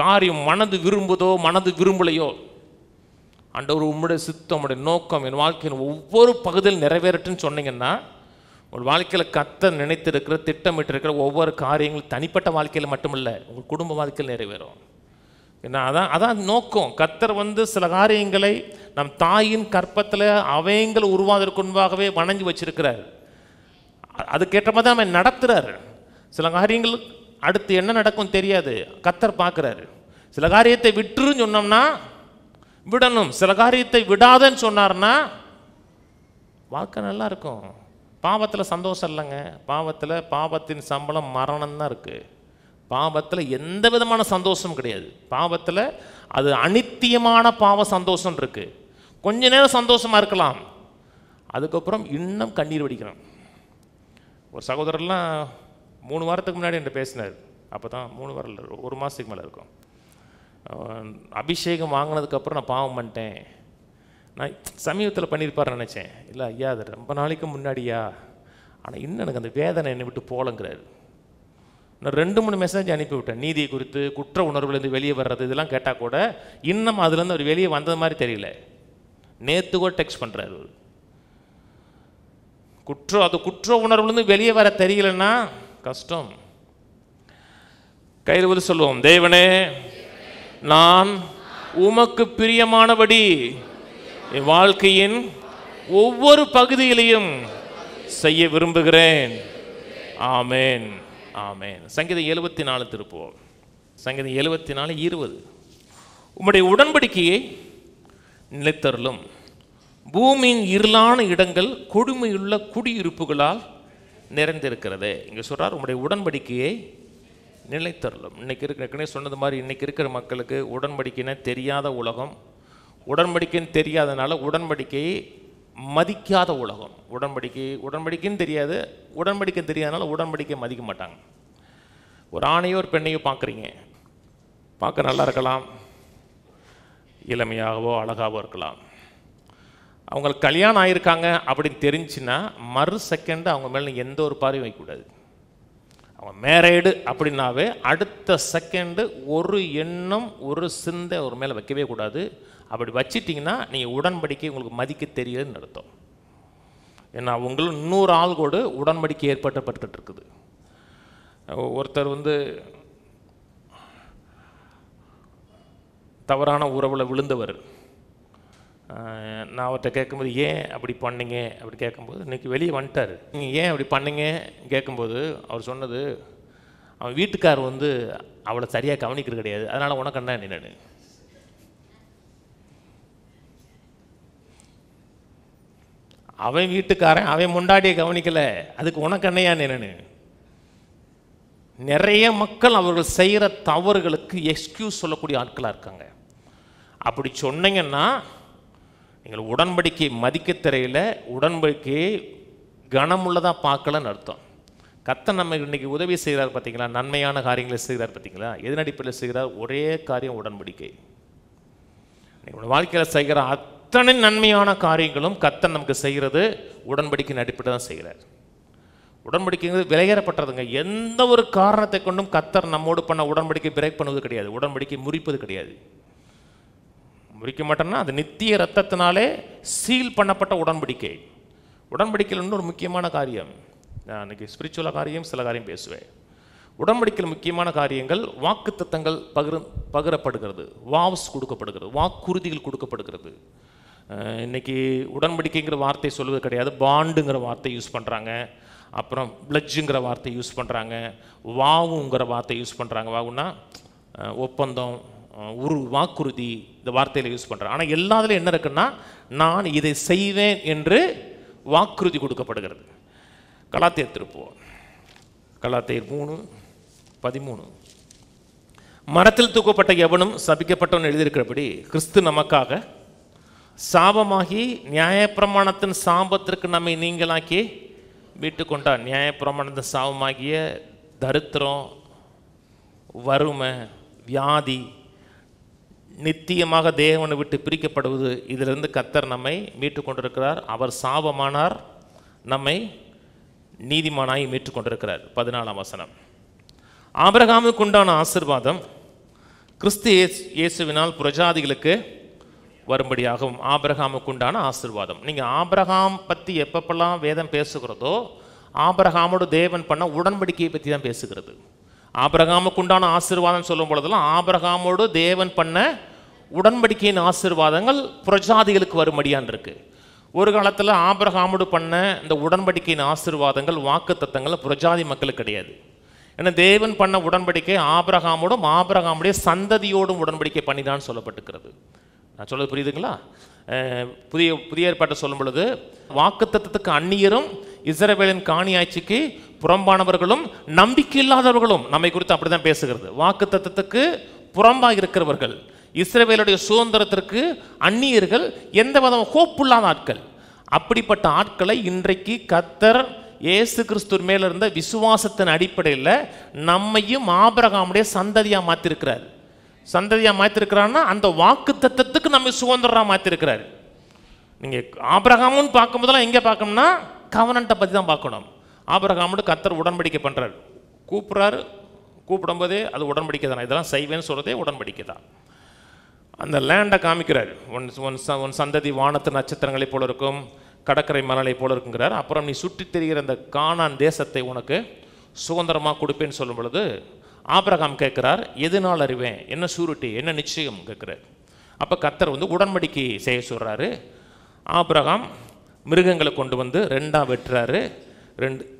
காரியம் மனது விரும்புதோ மனது விரும்பலையோ, ஆண்டவர் உம்முடைய சித்தம் உம்முடைய நோக்கம் என் வாழ்க்கையின் ஒவ்வொரு பகுதியில் நிறைவேறட்டுன்னு சொன்னீங்கன்னா உங்கள் வாழ்க்கையில் கர்த்தர் நினைத்திருக்கிற திட்டமிட்டு இருக்கிற ஒவ்வொரு காரியங்களும் தனிப்பட்ட வாழ்க்கையில் மட்டுமில்லை, உங்கள் குடும்ப வாழ்க்கையில் நிறைவேறும். ஏன்னா அதான் நோக்கம். கர்த்தர் சில காரியங்களை நம் தாயின் கற்பத்தில் அவைங்களை உருவாவதற்கு முன்பாகவே வணங்கி வச்சிருக்கிறார். அதுக்கேற்ற மாதிரி தான் நம்ம நடத்துகிறார். சில காரியங்கள் அடுத்து என்ன நடக்கும் தெரியாது, கர்த்தர் பார்க்குறாரு. சில காரியத்தை விட்டுருன்னு சொன்னோம்னா விடணும், சில காரியத்தை விடாதன்னு சொன்னார்னா வாழ்க்கை நல்லா இருக்கும். பாவத்தில் சந்தோஷம் இல்லைங்க. பாவத்தின் சம்பளம் மரணம் தான் இருக்குது. பாவத்தில் எந்த விதமான சந்தோஷம் கிடையாது. பாவத்தில் அது அனித்தியமான பாவ சந்தோஷம் இருக்குது. கொஞ்ச நேரம் சந்தோஷமாக இருக்கலாம், அதுக்கப்புறம் இன்னும் கண்ணீர் வடிக்கிறோம். ஒரு சகோதரர்லாம் 3 வாரத்துக்கு முன்னாடி என்கிட்ட பேசினார். அப்போ தான் 3 வாரம் இல்லை, 1 மாதத்துக்கு மேலே இருக்கும். அபிஷேகம் வாங்கினதுக்கப்புறம் நான் பாவம் பண்ணிட்டேன். நான் சமீபத்தில் பண்ணியிருப்பார்னு நினச்சேன். இல்லை ஐயா, அது ரொம்ப நாளைக்கு முன்னாடியா, ஆனால் இன்னும் எனக்கு அந்த வேதனை என்னை விட்டு போலங்கிறாரு. நான் 2-3 மெசேஜ் அனுப்பிவிட்டேன் நீதியை குறித்து, குற்ற உணர்வுலேருந்து வெளியே வர்றது, இதெல்லாம் கேட்டால் கூட இன்னும் அதுலேருந்து அவர் வெளியே வந்தது மாதிரி தெரியல. நேற்று கூட டெக்ஸ்ட் பண்ணுறாரு. குற்ற உணர்வுலேருந்து வெளியே வர தெரியலன்னா கஷ்டம். கையில் வந்து சொல்லுவோம், தேவனே நான் உமக்கு பிரியமானபடி என் வாழ்க்கையின் ஒவ்வொரு பகுதியிலையும் செய்ய விரும்புகிறேன். ஆமேன், ஆமேன். சங்கீதம் 74 திருப்போம். சங்கீதம் 74:20. உம்முடைய உடன்படிக்கையை நிலைத்தருளும், பூமியின் இருளான இடங்கள் கொடுமையுள்ள குடியிருப்புகளால் நிறைந்திருக்கிறது. இங்கே சொல்கிறார், உம்முடைய உடன்படிக்கையை நிலைத்தருளும். இன்னைக்கு இருக்கிற சொன்னது மாதிரி இன்னைக்கு இருக்கிற மக்களுக்கு உடன்படிக்கைன்னு தெரியாத உலகம், உடன்படிக்கைன்னு தெரியாதனால உடன்படிக்கையை மதிக்காத உலகம். உடன்படிக்கைன்னு தெரியாது, உடன்படிக்கை தெரியாதனால உடன்படிக்கை மதிக்க மாட்டாங்க. ஒரு ஆணையோ ஒரு பெண்ணையோ பார்க்குறீங்க, பார்க்க நல்லா இருக்கலாம், இளமையாகவோ அழகாகவோ இருக்கலாம். அவங்களுக்கு கல்யாணம் ஆகியிருக்காங்க அப்படின்னு தெரிஞ்சுன்னா மறு செகண்டு அவங்க மேலே எந்த ஒரு பார்வையும் வைக்கக்கூடாது. அவங்க மேரேடு அப்படின்னாவே அடுத்த செகண்டு ஒரு எண்ணம் ஒரு சிந்தை ஒரு மேலே வைக்கவே கூடாது. அப்படி வச்சிட்டிங்கன்னா நீங்கள் உடன்படிக்கை உங்களுக்கு மதிக்க தெரியுதுன்னு அர்த்தம். ஏன்னா அவங்களும் இன்னொரு ஆள் கூட உடன்படிக்கை ஏற்பட்டுட்டு இருக்குது. ஒருத்தர் தவறான உறவில் விழுந்தவர். நான் அவர்கிட்ட கேட்கும்போது ஏன் அப்படி பண்ணீங்க அப்படி கேட்கும்போது, இன்றைக்கி வெளியே வந்துட்டார். நீங்கள் ஏன் அப்படி பண்ணீங்க கேட்கும்போது அவர் சொன்னது, அவன் வீட்டுக்கார் அவளை சரியாக கவனிக்கிறது கிடையாது, அதனால் உனக்கு என்ன என்னன்னு. அவன் வீட்டுக்காரன் அவன் முண்டாடியை கவனிக்கலை, அதுக்கு உனக்கு என்னையா என்னன்னு. நிறைய மக்கள் அவர்கள் செய்கிற தவறுகளுக்கு எக்ஸ்கியூஸ் சொல்லக்கூடிய ஆட்களாக இருக்காங்க. அப்படி சொன்னீங்கன்னா நீங்கள் உடன்படிக்கையை மதிக்க தெரியல, உடன்படிக்கையை கனமுள்ளதாக பார்க்கலன்னு அர்த்தம். கர்த்தர் நம்ம இன்னைக்கு உதவி செய்கிறார் பார்த்தீங்களா, நன்மையான காரியங்களை செய்கிறார் பார்த்தீங்களா, எதன் அடிப்படையில் செய்கிறார்? ஒரே காரியம், உடன்படிக்கை. நீங்கள் வாழ்க்கையில் செய்கிற அத்தனை நன்மையான காரியங்களும் கர்த்தர் நமக்கு செய்கிறது உடன்படிக்கையின் அடிப்படை தான் செய்கிறார். உடன்படிக்கைங்கிறது விலையேறப்பட்டதுங்க. எந்த ஒரு காரணத்தை கொண்டும் கர்த்தர் நம்மோடு பண்ண உடன்படிக்கை பிரேக் பண்ணுவது கிடையாது, உடன்படிக்கை முறிப்பது கிடையாது. முறிக்க மாட்டோம்னா அது நித்திய ரத்தத்தினாலே சீல் பண்ணப்பட்ட உடன்படிக்கை. உடன்படிக்கையில் இன்னொரு முக்கியமான காரியம், நான் இன்னைக்கு ஸ்பிரிச்சுவலாக காரியம் சில காரியம் பேசுவேன். உடன்படிக்கையில் முக்கியமான காரியங்கள் வாக்குத்தத்தங்கள் பகிரப்படுகிறது, வாவ்ஸ் கொடுக்கப்படுகிறது, வாக்குறுதிகள் கொடுக்கப்படுகிறது. இன்னைக்கு உடன்படிக்கைங்கிற வார்த்தை சொல்வது கிடையாது, பாண்டுங்கிற வார்த்தை யூஸ் பண்ணுறாங்க, அப்புறம் பிளட்ஜுங்கிற வார்த்தை யூஸ் பண்ணுறாங்க, வாவுங்கிற வார்த்தை யூஸ் பண்ணுறாங்க. வாவுன்னா ஒப்பந்தம், வாக்குறுதி, இந்த வார்த்தையில் யூஸ் பண்ணுறாங்க. ஆனால் எல்லாத்துலையும் என்ன இருக்குன்னா, நான் இதை செய்வேன் என்று வாக்குறுதி கொடுக்கப்படுகிறது. கலாத்தியர் திருப்போம், கலாத்தியர் 3:13. மரத்தில் தூக்கப்பட்ட எவனும் சபிக்கப்பட்டவன் எழுதியிருக்கிறபடி கிறிஸ்து நமக்காக சாபமாகி நியாயப்பிரமாணத்தின் சாபத்திற்கு நம்மை நீங்களாக்கி மீட்டு கொண்டார். நியாயப்பிரமாணத்தின் சாபமாகிய தரித்திரம், வறுமை, வியாதி, நித்தியமாக தேவனை விட்டு பிரிக்கப்படுவது, இதிலிருந்து கர்த்தர் நம்மை மீட்டு கொண்டிருக்கிறார். அவர் சாபமானார், நம்மை நீதிமானாய் மீட்டு கொண்டிருக்கிறார். 14ஆம் வசனம். ஆபிரகாமுக்கு உண்டான ஆசீர்வாதம் கிறிஸ்து இயேசுவினால் புரஜாதிகளுக்கு வரும்படியாகும். ஆபிரகாமுக்கு உண்டான ஆசீர்வாதம். நீங்கள் ஆபிரகாம் பற்றி எப்பப்பெல்லாம் வேதம் பேசுகிறதோ ஆபிரகாமோடு தேவன் பண்ண உடன்படிக்கையை பற்றி தான் பேசுகிறது. ஆபிரகாமுக்கு உண்டான ஆசீர்வாதம் சொல்லும் பொழுதெல்லாம் ஆபிரகாமோடு தேவன் பண்ண உடன்படிக்கையின் ஆசீர்வாதங்கள் புரஜாதிகளுக்கு வரும்படியான் இருக்கு. ஒரு காலத்தில் ஆபிரகாமோடு பண்ண இந்த உடன்படிக்கையின் ஆசீர்வாதங்கள் வாக்குத்தத்தங்கள் புரஜாதி மக்களுக்கு கிடையாது. ஏன்னா தேவன் பண்ண உடன்படிக்கை ஆபிரகாமோடும் ஆபிரகாமுடைய சந்ததியோடும் உடன்படிக்கை பண்ணிதான் சொல்லப்பட்டிருக்கிறது. நான் சொல்றது புரியுதுங்களா? புதிய ஏற்பாட்டை சொல்லும் பொழுது வாக்குத்தத்தத்துக்கு அந்நியரும் இஸ்ரவேலின் காணியாட்சிக்கு புறம்பானவர்களும் நம்பிக்கை இல்லாதவர்களும் நம்மை குறித்து அப்படிதான் பேசுகிறது. வாக்குத்தத்தத்துக்கு புறம்பாக இருக்கிறவர்கள், இஸ்ரவேலுடைய சுதந்திரத்திற்கு அந்நியர்கள், எந்த விதம் ஹோப் இல்லாத ஆட்கள். அப்படிப்பட்ட ஆட்களை இன்றைக்கு கர்த்தர் இயேசு கிறிஸ்து மேல இருந்த விசுவாசத்தின் அடிப்படையில் நம்மையும் ஆபிரகாமுடைய சந்ததியா மாத்திருக்கிறார். சந்ததியா மாத்திருக்கிறான்னா அந்த வாக்குத்தத்தத்துக்கு நம்ம சுதந்திரமா மாத்திருக்கிறார். நீங்க ஆபிரகாமுன்னு பார்க்கும்போதெல்லாம் எங்க பார்க்கணும்னா கவனன்ட்டை பற்றி தான் பார்க்கணும். ஆபிரகாமோடு கர்த்தர் உடன்படிக்கை பண்ணுறாரு, கூப்பிட்றாரு, கூப்பிடும்போதே அது உடன்படிக்கை தானே, இதெல்லாம் செய்வேன்னு சொல்கிறதே உடன்படிக்கை தான். அந்த லேண்டை காமிக்கிறார். ஒன் சந்ததி வானத்து நட்சத்திரங்களை போல இருக்கும், கடற்கரை மணலை போல இருக்குங்கிறார். அப்புறம் நீ சுற்றி தெரிகிற அந்த கானான் தேசத்தை உனக்கு சுதந்திரமாக கொடுப்பேன்னு சொல்லும் பொழுது ஆபிரகாம் கேட்குறார், எதுனால் அறிவேன், என்ன சூரிட்டி, என்ன நிச்சயம் கேட்குறார். அப்போ கர்த்தர் உடன்படிக்கை செய்ய சொல்கிறாரு. ஆபிரகாம் மிருகங்களை கொண்டு வந்து ரெண்டாக வெட்டுறாரு.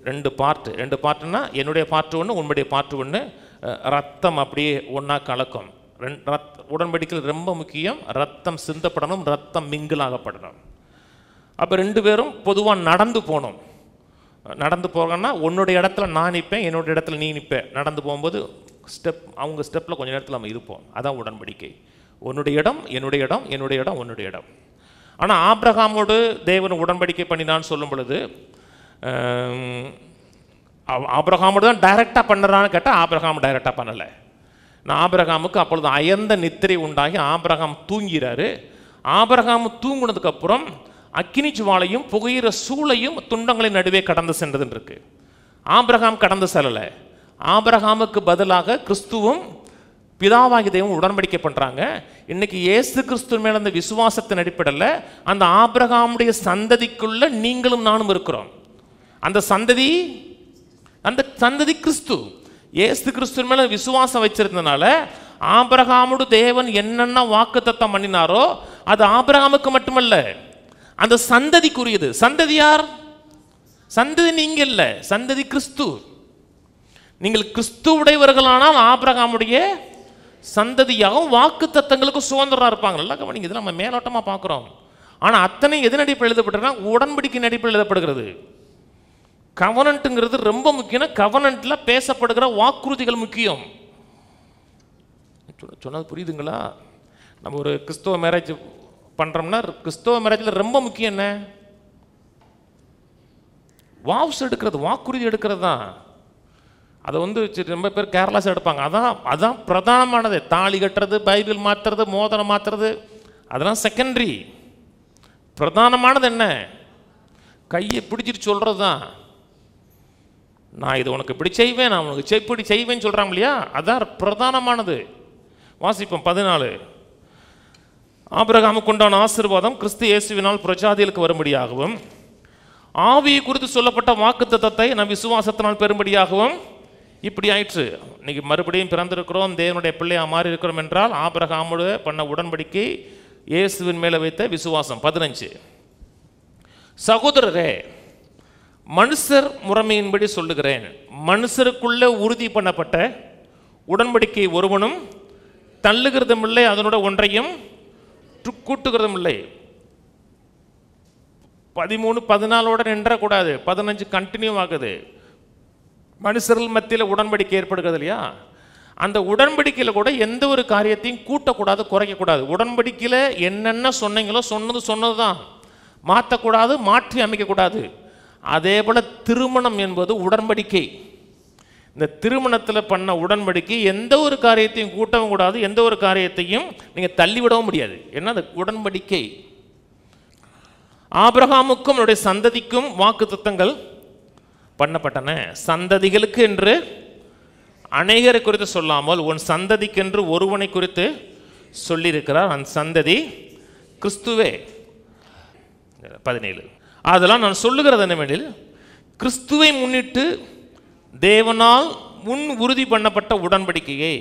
ரெண்டு பார்ட்டுன்னா என்னுடைய பார்ட்டு ஒன்று, உன்னுடைய பார்ட்டு ஒன்று. ரத்தம் அப்படியே ஒன்றா கலக்கும். உடன்படிக்கையில் ரொம்ப முக்கியம், ரத்தம் சிந்தப்படணும், ரத்தம் மிங்கிலாகப்படணும். அப்போ ரெண்டு பேரும் பொதுவாக நடந்து போகணும். நடந்து போகணும்னா உன்னுடைய இடத்துல நான் நிற்பேன், என்னுடைய இடத்துல நீ நிற்பேன். நடந்து போகும்போது அவங்க ஸ்டெப்பில் கொஞ்சம் நேரத்தில் நம்ம இருப்போம். அதான் உடன்படிக்கை. உன்னுடைய இடம் என்னுடைய இடம், என்னுடைய இடம் உன்னுடைய இடம். ஆனால் ஆபிரகாமோடு தேவன் உடன்படிக்கை பண்ணினான்னு சொல்லும் பொழுது ஆபிரகாமோடு தான் டைரெக்டாக பண்ணுறான்னு கேட்டால் ஆபிரகாம் டைரெக்டாக பண்ணலை. நான் ஆபிரகாமுக்கு அப்பொழுது அயர்ந்த நித்திரை உண்டாகி ஆபிரகாம் தூங்கிறாரு. ஆபிரகாம் தூங்கினதுக்கப்புறம் அக்கினி ஜுவாலையும் புகையிற சூளையும் துண்டங்களின் நடுவே கடந்து சென்றதுன்னு இருக்கு. ஆபிரகாம் கடந்து செல்லலை. ஆபிரகாமுக்கு பதிலாக கிறிஸ்துவும் பிதாவாகி தெய்வம் உடன்படிக்கை பண்ணுறாங்க. இன்னைக்கு இயேசு கிறிஸ்து மேல அந்த விசுவாசத்தின் அடிப்படையில் அந்த ஆபிரகாமுடைய சந்ததிக்குள்ள நீங்களும் நானும் இருக்கிறோம். அந்த சந்ததி கிறிஸ்து. இயேசு கிறிஸ்து மேல விசுவாசம் வச்சிருந்தனால ஆபிரகாமோடு தேவன் என்னென்ன வாக்குத்தத்தம் பண்ணினாரோ அது ஆபிரகாமுக்கு மட்டுமல்ல, அந்த சந்ததிக்குரியது. சந்ததி யார்? சந்ததி நீங்க இல்ல, சந்ததி கிறிஸ்து. நீங்கள் கிறிஸ்துவுடையவர்களானால் ஆபிரகாமுடைய சந்ததியாகவும் வாக்கு தத்தங்களுக்கு சுதந்திரம் இருப்பாங்க. நல்லா கவனிங்க, இது நம்ம மேலோட்டமாக பார்க்குறோம். ஆனால் அத்தனை எதன் அடிப்படையில் எழுதப்பட்டதுன்னா உடன்படிக்கை அடிப்படையில் எழுதப்படுகிறது. கவனன்ட்டுங்கிறது ரொம்ப முக்கியம். கவனன்ட்டில் பேசப்படுகிற வாக்குறுதிகள் முக்கியம். சொன்னது புரியுதுங்களா? நம்ம ஒரு கிறிஸ்தவ மேரேஜ் பண்ணுறோம்னா கிறிஸ்தவ மேரேஜில் ரொம்ப முக்கியம் என்ன? வாவ்ஸ் எடுக்கிறது, வாக்குறுதி எடுக்கிறது தான். அதை வந்து ரொம்ப பேர் கேர்லெஸ் எடுப்பாங்க. அதான் பிரதானமானது. தாலி கட்டுறது, பைபிள் மாற்றுறது, மோதிரம் மாற்றுறது, அதெல்லாம் செகண்டரி. பிரதானமானது என்ன? கையை பிடிச்சிட்டு சொல்கிறது தான். நான் இது உனக்கு இப்படி செய்வேன், நான் உனக்கு இப்படி செய்வேன்னு சொல்கிறாங்க இல்லையா, அதான் பிரதானமானது. வாசிப்போம் 14. ஆபிரகாமுக்கு உண்டான ஆசீர்வாதம் கிறிஸ்து இயேசுவினால் பிரஜாதிகளுக்கு வரும்படியாகவும், ஆவியை குறித்து சொல்லப்பட்ட வாக்குத்தத்தத்தை நம் விசுவாசத்தினால் பெறும்படியாகவும் இப்படி ஆயிற்று. இன்னைக்கு மறுபடியும் பிறந்திருக்கிறோம், தேவனுடைய பிள்ளையா மாறி இருக்கிறோம் என்றால் ஆபிரகாமோடு பண்ண உடன்படிக்கை, இயேசுவின் மேலே வைத்த விசுவாசம். 15. சகோதரரே, மனுஷர் முறைமையின்படி சொல்லுகிறேன், மனுஷருக்குள்ள உறுதி பண்ணப்பட்ட உடன்படிக்கை ஒருவனும் தள்ளுகிறதும் இல்லை, அதனோட ஒன்றையும் கூட்டுகிறதும் இல்லை. 13, 14 நின்றக்கூடாது, 15 கண்டினியூ ஆகுது. மனுஷர்கள் மத்தியில் உடன்படிக்கை ஏற்படுகிறது இல்லையா, அந்த உடன்படிக்கையில் கூட எந்த ஒரு காரியத்தையும் கூட்டக்கூடாது, குறைக்கக்கூடாது. உடன்படிக்கையில் என்னென்ன சொன்னீங்களோ சொன்னது தான், மாற்றக்கூடாது, மாற்றி அமைக்கக்கூடாது. அதே போல் திருமணம் என்பது உடன்படிக்கை. இந்த திருமணத்தில் பண்ண உடன்படிக்கை எந்த ஒரு காரியத்தையும் கூட்டவும் கூடாது, எந்த ஒரு காரியத்தையும் நீங்கள் தள்ளிவிடவும் முடியாது. ஏன்னா அது உடன்படிக்கை. ஆபிரகாமுக்கும் அவருடைய சந்ததிக்கும் வாக்குத்தத்தங்கள் பண்ணப்பட்டன. சந்ததிகளுக்கு என்று அநேகரை குறித்து சொல்லாமல் உன் சந்ததிக்கென்று ஒருவனை குறித்து சொல்லியிருக்கிறார். அந்த சந்ததி கிறிஸ்துவே. 17. அதெல்லாம் நான் சொல்லுகிறது என்னவெனில், கிறிஸ்துவை முன்னிட்டு தேவனால் முன் உறுதி பண்ணப்பட்ட உடன்படிக்கையை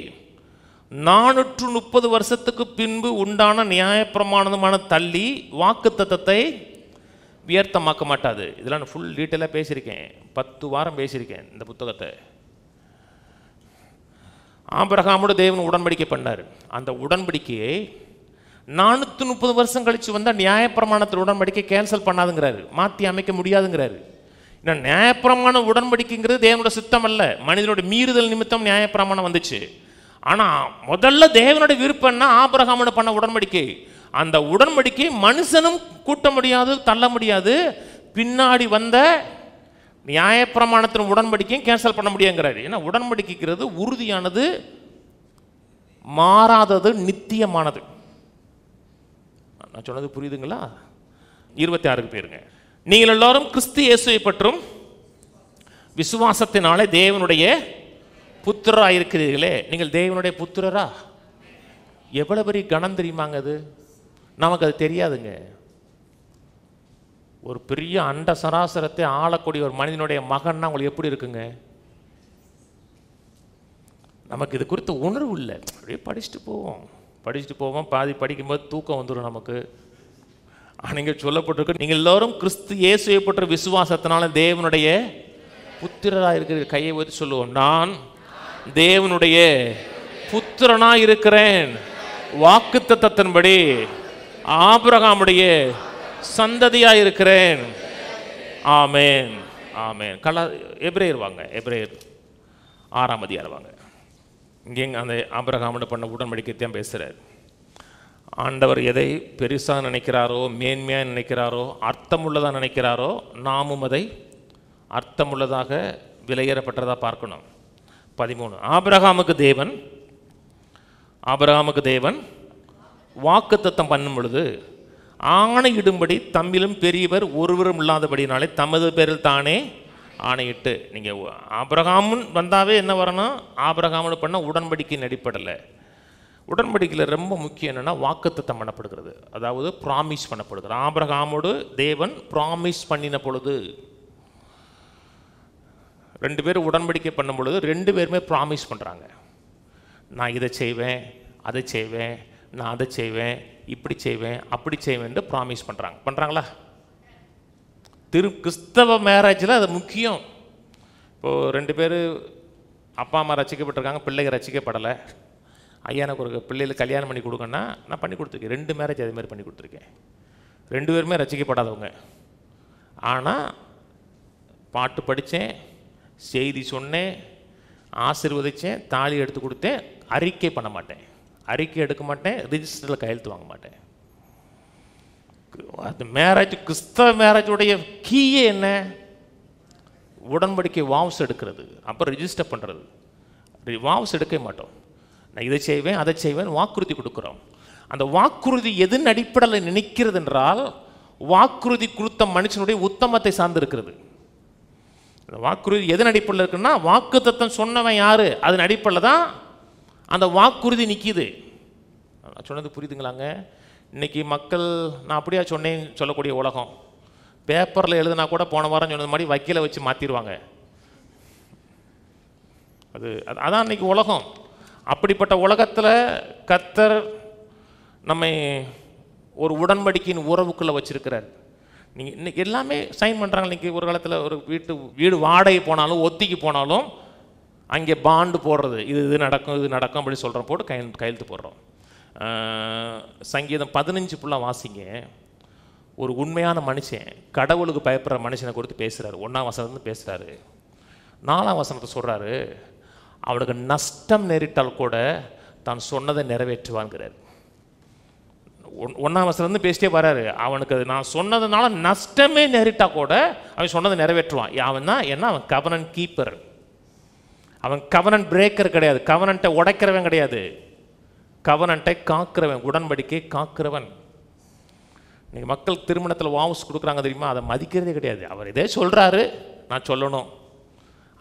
430 வருஷத்துக்கு பின்பு உண்டான நியாயப்பிரமாணமான தள்ளி வாக்குத்தத்தத்தை வியர்த்தமாக்க மாட்டாது. இதெல்லாம் நான் ஃபுல் டீட்டெயிலாக பேசியிருக்கேன், 10 வாரம் பேசியிருக்கேன் இந்த புத்தகத்தை. ஆபிரகாமோடு தேவன் உடன்படிக்கை பண்ணார். அந்த உடன்படிக்கையை 430 வருஷம் கழித்து வந்தால் நியாயப்பிரமாணத்தில் உடன்படிக்கை கேன்சல் பண்ணாதுங்கிறாரு, மாற்றி அமைக்க முடியாதுங்கிறாரு. ஏன்னா நியாயப்பிரமாண உடன்படிக்கைங்கிறது தேவனோட சித்தம் அல்ல, மனிதனுடைய மீறுதல் நிமித்தம் நியாயப்பிரமாணம் வந்துச்சு. ஆனால் முதல்ல தேவனுடைய விருப்பம்னா ஆபிரகாமோட பண்ண உடன்படிக்கை. அந்த உடன்படிக்கை மனுஷனும் கூட்ட முடியாது, தள்ள முடியாது. பின்னாடி வந்த நியாயப்பிரமாணத்தின் உடன்படிக்கையும் கேன்சல் பண்ண முடியுங்கிறாரு. ஏன்னா உடன்படிக்கைங்கிறது உறுதியானது, மாறாதது, நித்தியமானது. நான் சொன்னது புரியுதுங்களா? 26 பேருங்க. நீங்கள் எல்லாரும் கிறிஸ்து இயேசுவை பற்றும் விசுவாசத்தினாலே தேவனுடைய புத்திரராக இருக்கிறீர்களே. நீங்கள் தேவனுடைய புத்திரரா? எவ்வளவு பெரிய கணம் தெரியுமாங்க அது? நமக்கு அது தெரியாதுங்க. ஒரு பெரிய அண்ட சராசரத்தை ஆளக்கூடிய ஒரு மனிதனுடைய மகன்னா உங்களுக்கு எப்படி இருக்குங்க? நமக்கு இது குறித்த உணர்வு இல்லை. அப்படியே படிச்சுட்டு போவோம். பாதி படிக்கும்போது தூக்கம் வந்துடும் நமக்கு. நீங்கள் சொல்லப்பட்டிருக்கு, நீங்கள் எல்லோரும் கிறிஸ்து இயேசுவை பற்ற விசுவாசத்தினால தேவனுடைய புத்திரராக இருக்கிற. கையை வைத்து சொல்லுவோம், நான் தேவனுடைய புத்திரனா இருக்கிறேன், வாக்குத்தத்தத்தின்படி ஆபிரகாமுடைய சந்ததியா இருக்கிறேன். ஆமென், ஆமென். எபிரேயர் வாங்க, எபிரேயர் 6ஆம் அதிகாரம் வாங்க. இங்கே அந்த ஆபிரகாமோட பண்ண உடன்படிக்கைத்தான் பேசுகிறார். ஆண்டவர் எதை பெருசாக நினைக்கிறாரோ, மேன்மையாக நினைக்கிறாரோ, அர்த்தமுள்ளதாக நினைக்கிறாரோ, நாமும் அதை அர்த்தமுள்ளதாக விலையேறப்பட்டதாக பார்க்கணும். 13. ஆபிரகாமுக்கு தேவன் வாக்குத்தத்தம் பண்ணும் பொழுது ஆணையிடும்படி தம்மிலும் பெரியவர் ஒருவரும் இல்லாதபடினாலே தமது பேரில் தானே ஆணையிட்டு. நீங்கள் ஆபிரகாமுன் வந்தாவே என்ன வரணும்? ஆபிரகாமோடு பண்ண உடன்படிக்கையின் அடிப்படையில். உடன்படிக்கையில் ரொம்ப முக்கியம் என்னென்னா வாக்குத்தத்தம் பண்ணப்படுகிறது, அதாவது ப்ராமிஸ் பண்ணப்படுகிறது. ஆபிரகாமோடு தேவன் ப்ராமிஸ் பண்ணின பொழுது 2 பேரும் உடன்படிக்கை பண்ணும் பொழுது 2 பேருமே ப்ராமிஸ் பண்ணுறாங்க. நான் இதை செய்வேன், அதை செய்வேன், நான் அதை செய்வேன், இப்படி செய்வேன், அப்படி செய்வேன் ப்ராமிஸ் பண்ணுறாங்களா? கிறிஸ்தவ மேரேஜில் அது முக்கியம். இப்போது 2 பேர் அப்பா அம்மா ரசிக்கப்பட்டிருக்காங்க, பிள்ளைகள் ரசிக்கப்படலை. ஐயா எனக்கு ஒரு பிள்ளைகளுக்கு கல்யாணம் பண்ணி கொடுக்கணுன்னா நான் பண்ணி கொடுத்துருக்கேன். 2 மேரேஜ் அதேமாதிரி பண்ணி கொடுத்துருக்கேன். 2 பேருமே ரசிக்கப்படாதவங்க. ஆனால் பாட்டு படித்தேன், செய்தி சொன்னேன், ஆசீர்வதித்தேன், தாலி எடுத்து கொடுத்தேன், அறிக்கை பண்ண மாட்டேன், அறிக்கை எடுக்க மாட்டேன், ரிஜிஸ்டரில் கையெழுத்து வாங்க மாட்டேன். அது மேரேஜ், கிறிஸ்தவ மேரேஜுடைய கீயே என்ன? உடன்படிக்கை வாவ்ஸ் எடுக்கிறது, அப்புறம் ரிஜிஸ்டர் பண்ணுறது. வாவ்ஸ் எடுக்க மாட்டோம். நான் இதை செய்வேன் அதை செய்வேன் வாக்குறுதி கொடுக்குறோம். அந்த வாக்குறுதி எதன் அடிப்படையில் நினைக்கிறது என்றால் வாக்குறுதி கொடுத்த மனுஷனுடைய உத்தமத்தை சார்ந்து இருக்கிறது. அந்த வாக்குறுதி எதன் அடிப்படையில் இருக்குன்னா வாக்குத்தத்தம் சொன்னவன் யாரு அதன் அடிப்படையில் தான் அந்த வாக்குறுதி நிற்கிது. சொன்னது புரியுதுங்களாங்க? இன்னைக்கு மக்கள் நான் அப்படியா சொன்னேன்னு சொல்லக்கூடிய உலகம். பேப்பரில் எழுதுனா கூட போன வாரம் சொன்னது மாதிரி வக்கீலை வச்சு மாற்றிடுவாங்க. அதான் இன்னைக்கு உலகம். அப்படிப்பட்ட உலகத்தில் கர்த்தர் நம்மை ஒரு உடன்படிக்கையின் உறவுக்குள்ளே வச்சிருக்கிறார். நீங்கள் இன்றைக்கி எல்லாமே சைன் பண்ணுறாங்க. இன்றைக்கி ஒரு காலத்தில் ஒரு வீடு வாடகை போனாலும் ஒத்திக்கு போனாலும் அங்கே பாண்டு போடுறது, இது நடக்கும் இது நடக்கும் அப்படி சொல்கிறோம், போட்டு கையெழுத்து போடுறோம். சங்கீதம் 15 ஃபுல்லாக வாசிங்க. ஒரு உண்மையான மனுஷன் கடவுளுக்கு பயப்படுற மனுஷனை கொடுத்து பேசுகிறாரு. 1ஆம் வசனத்துலேருந்து பேசுகிறாரு. 4ஆம் வசனத்தை சொல்கிறாரு, அவனுக்கு நஷ்டம் நேரிட்டால் கூட தான் சொன்னதை நிறைவேற்றுவாங்கிறார். 1ஆம் வசனத்துலேருந்து பேசிட்டே வர்றாரு. அவனுக்கு நான் சொன்னதுனால நஷ்டமே நேரிட்டா கூட அவன் சொன்னதை நிறைவேற்றுவான். அவன் தான் என்ன, அவன் கவனன்ட் கீப்பர். அவன் கவனன்ட் பிரேக்கர் கிடையாது, கவனன்ட்டை உடைக்கிறவன் கிடையாது, கவனன்ட்டை காக்கிறவன், உடன்படிக்கை காக்கிறவன். இன்னைக்கு மக்கள் திருமணத்தில் வாவுஸ் கொடுக்குறாங்க தெரியுமா, அதை மதிக்கிறதே கிடையாது. அவர் இதே சொல்கிறாரு, நான் சொல்லணும்.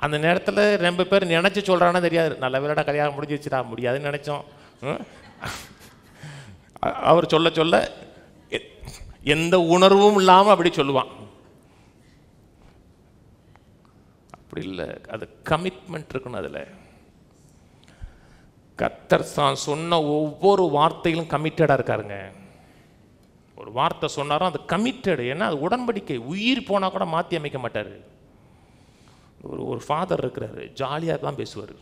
அந்த நேரத்தில் ரொம்ப பேர் நினச்சி சொல்கிறான்னு தெரியாது. நல்ல வேலைடா கல்யாணம் முடிஞ்சிச்சுடா, முடியாதுன்னு நினச்சோம். அவர் சொல்ல சொல்ல எந்த உணர்வும் இல்லாமல் அப்படி சொல்லுவான். அப்படி இல்லை, அது கமிட்மெண்ட் இருக்கணும். அதில் கர்த்தர் தான் சொன்ன ஒவ்வொரு வார்த்தையிலும் கமிட்டடாக இருக்காருங்க. ஒரு வார்த்தை சொன்னாரும் அது கமிட்டடு. ஏன்னா அது உடன்படிக்கை. உயிர் போனால் கூட மாற்றி அமைக்க மாட்டார். ஒரு ஃபாதர் இருக்கிறாரு, ஜாலியாக தான் பேசுவார்.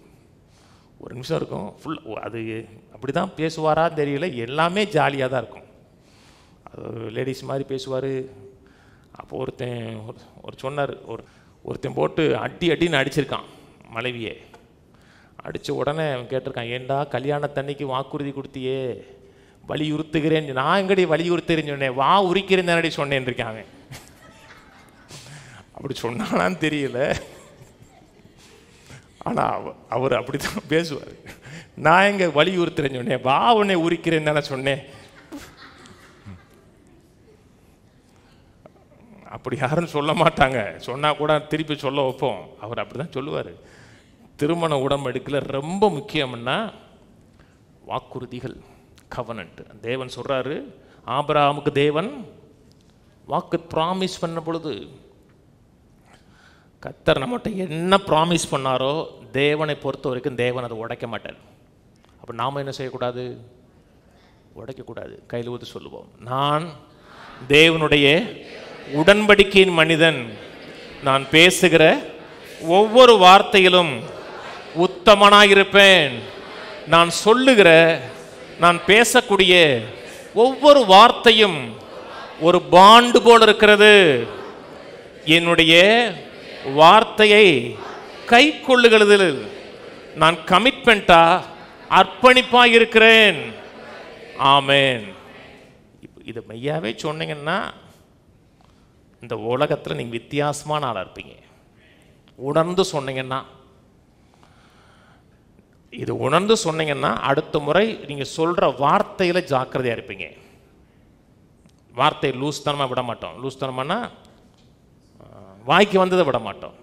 ஒரு நிமிஷம் இருக்கும் ஃபுல், அது அப்படி தான் பேசுவாரான்னு தெரியல, எல்லாமே ஜாலியாக தான் இருக்கும். அது லேடிஸ் மாதிரி பேசுவார். அப்போ ஒரு சொன்னார், ஒருத்தன் போட்டு அடின்னு அடிச்சிருக்கான் மனைவியே. அடித்த உடனே அவன் கேட்டிருக்கான், ஏண்டா கல்யாணத்தன்னைக்கு வாக்குறுதி கொடுத்தியே, வலியுறுத்துகிறேன். நான் எங்கடி வலியுறுத்துறேன்னு சொன்னேன், வா உரிக்கிறேன் தானடி சொன்னேன் இருக்காங்க. அப்படி சொன்னானான்னு தெரியல, ஆனால் அவர் அப்படி தான் பேசுவார். நான் எங்கே வலியுறுத்துறேன்னு சொன்னேன், வா உன்னை உரிக்கிறேன்னு தானே சொன்னேன். அப்படி யாரும் சொல்ல மாட்டாங்க, சொன்னால் கூட திருப்பி சொல்ல வைப்போம். அவர் அப்படி தான் சொல்லுவார். திருமண உடன்படிக்கையில் ரொம்ப முக்கியம்னா வாக்குறுதிகள், கவனன்ட். தேவன் சொல்கிறாரு, ஆபிரகாமுக்கு தேவன் வாக்கு ப்ராமிஸ் பண்ண பொழுது கர்த்தர் நம்மகிட்ட என்ன ப்ராமிஸ் பண்ணாரோ தேவனை பொறுத்த வரைக்கும் தேவன் அதை உடைக்க மாட்டார். அப்போ நாம் என்ன செய்யக்கூடாது, உடைக்கக்கூடாது. கையில் ஊற்றி சொல்லுவோம், நான் தேவனுடைய உடன்படிக்கையின் மனிதன், நான் பேசுகிற ஒவ்வொரு வார்த்தையிலும் உத்தமனாயிருப்பேன். நான் சொல்லுகிற, நான் பேசக்கூடிய ஒவ்வொரு வார்த்தையும் ஒரு பாண்டு போல் இருக்கிறது. என்னுடைய வார்த்தையை கை கொள்ளுகிறது நான் கமிட்மெண்டா அர்ப்பணிப்பா இருக்கிறேன். ஆமேன். இதை மெய்யாவே சொன்னீங்கன்னா இந்த உலகத்தில் நீங்கள் வித்தியாசமான ஆளாக இருப்பீங்க. உணர்ந்து சொன்னீங்கன்னா, இது உணர்ந்து சொன்னீங்கன்னா அடுத்த முறை நீங்கள் சொல்கிற வார்த்தையில் ஜாக்கிரதையாக இருப்பீங்க. வார்த்தையை லூஸ்தனமாக விட மாட்டோம். லூஸ்தனமானா வாய்க்கு வந்ததை விட மாட்டோம்.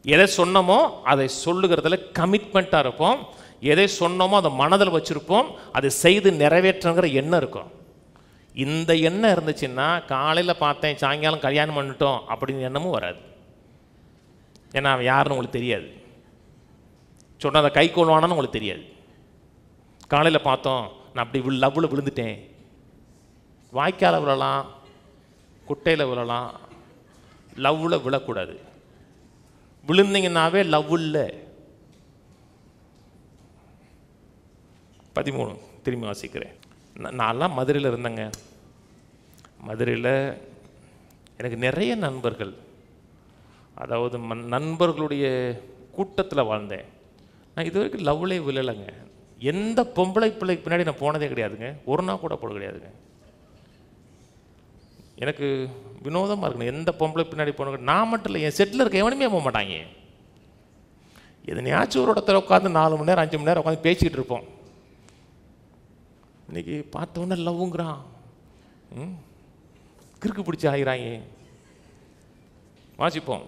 எதை சொன்னோமோ அதை சொல்லுகிறதுல கமிட்மெண்ட்டாக இருப்போம். எதை சொன்னோமோ அதை மனதில் வச்சுருப்போம். அதை செய்து நிறைவேற்றுங்கிற எண்ணம் இருக்கும். இந்த எண்ணம் இருந்துச்சுன்னா காலையில் பார்த்தேன் சாயங்காலம் கல்யாணம் பண்ணிட்டோம் அப்படின்னு எண்ணமும் வராது. ஏன்னா அவன் யாருன்னு உங்களுக்கு தெரியாது, சொன்ன அதை கை கொள்வானான்னு உங்களுக்கு தெரியாது. காலையில் பார்த்தோம் நான் அப்படி லவ்வில் விழுந்துட்டேன். வாய்க்கால விழலாம், குட்டையில் விழலாம், லவ்வில் விழக்கூடாது. விழுந்தீங்கன்னாவே லவ் இல்லை. 13 திரும்பி வாசிக்கிறேன். நான்லாம் மதுரையில் இருந்தேங்க. மதுரையில் எனக்கு நிறைய நண்பர்கள், அதாவது நண்பர்களுடைய கூட்டத்தில் வாழ்ந்தேன். நான் இது வரைக்கும் லவ்லே விழலைங்க. எந்த பொம்பளை பிள்ளைக்கு பின்னாடி நான் போனதே கிடையாதுங்க. ஒரு நாள் கூட போட கிடையாதுங்க. எனக்கு வினோதமாக இருக்கணும். எந்த பொம்பளை பின்னாடி போன நான் மட்டும் இல்லை, என் செட்டில் இருக்க எவனுமே போக மாட்டாங்க. எதனையாச்சும் ஒரு இடத்துல உட்காந்து 4 மணி நேரம் 5 மணி நேரம் உட்காந்து பேசிக்கிட்டு இருப்போம். இன்னைக்கு பார்த்தோன்னே லவ்வுங்கிறான், கிறுக்கு பிடிச்சி ஆகிறாங்க. வாசிப்போம்.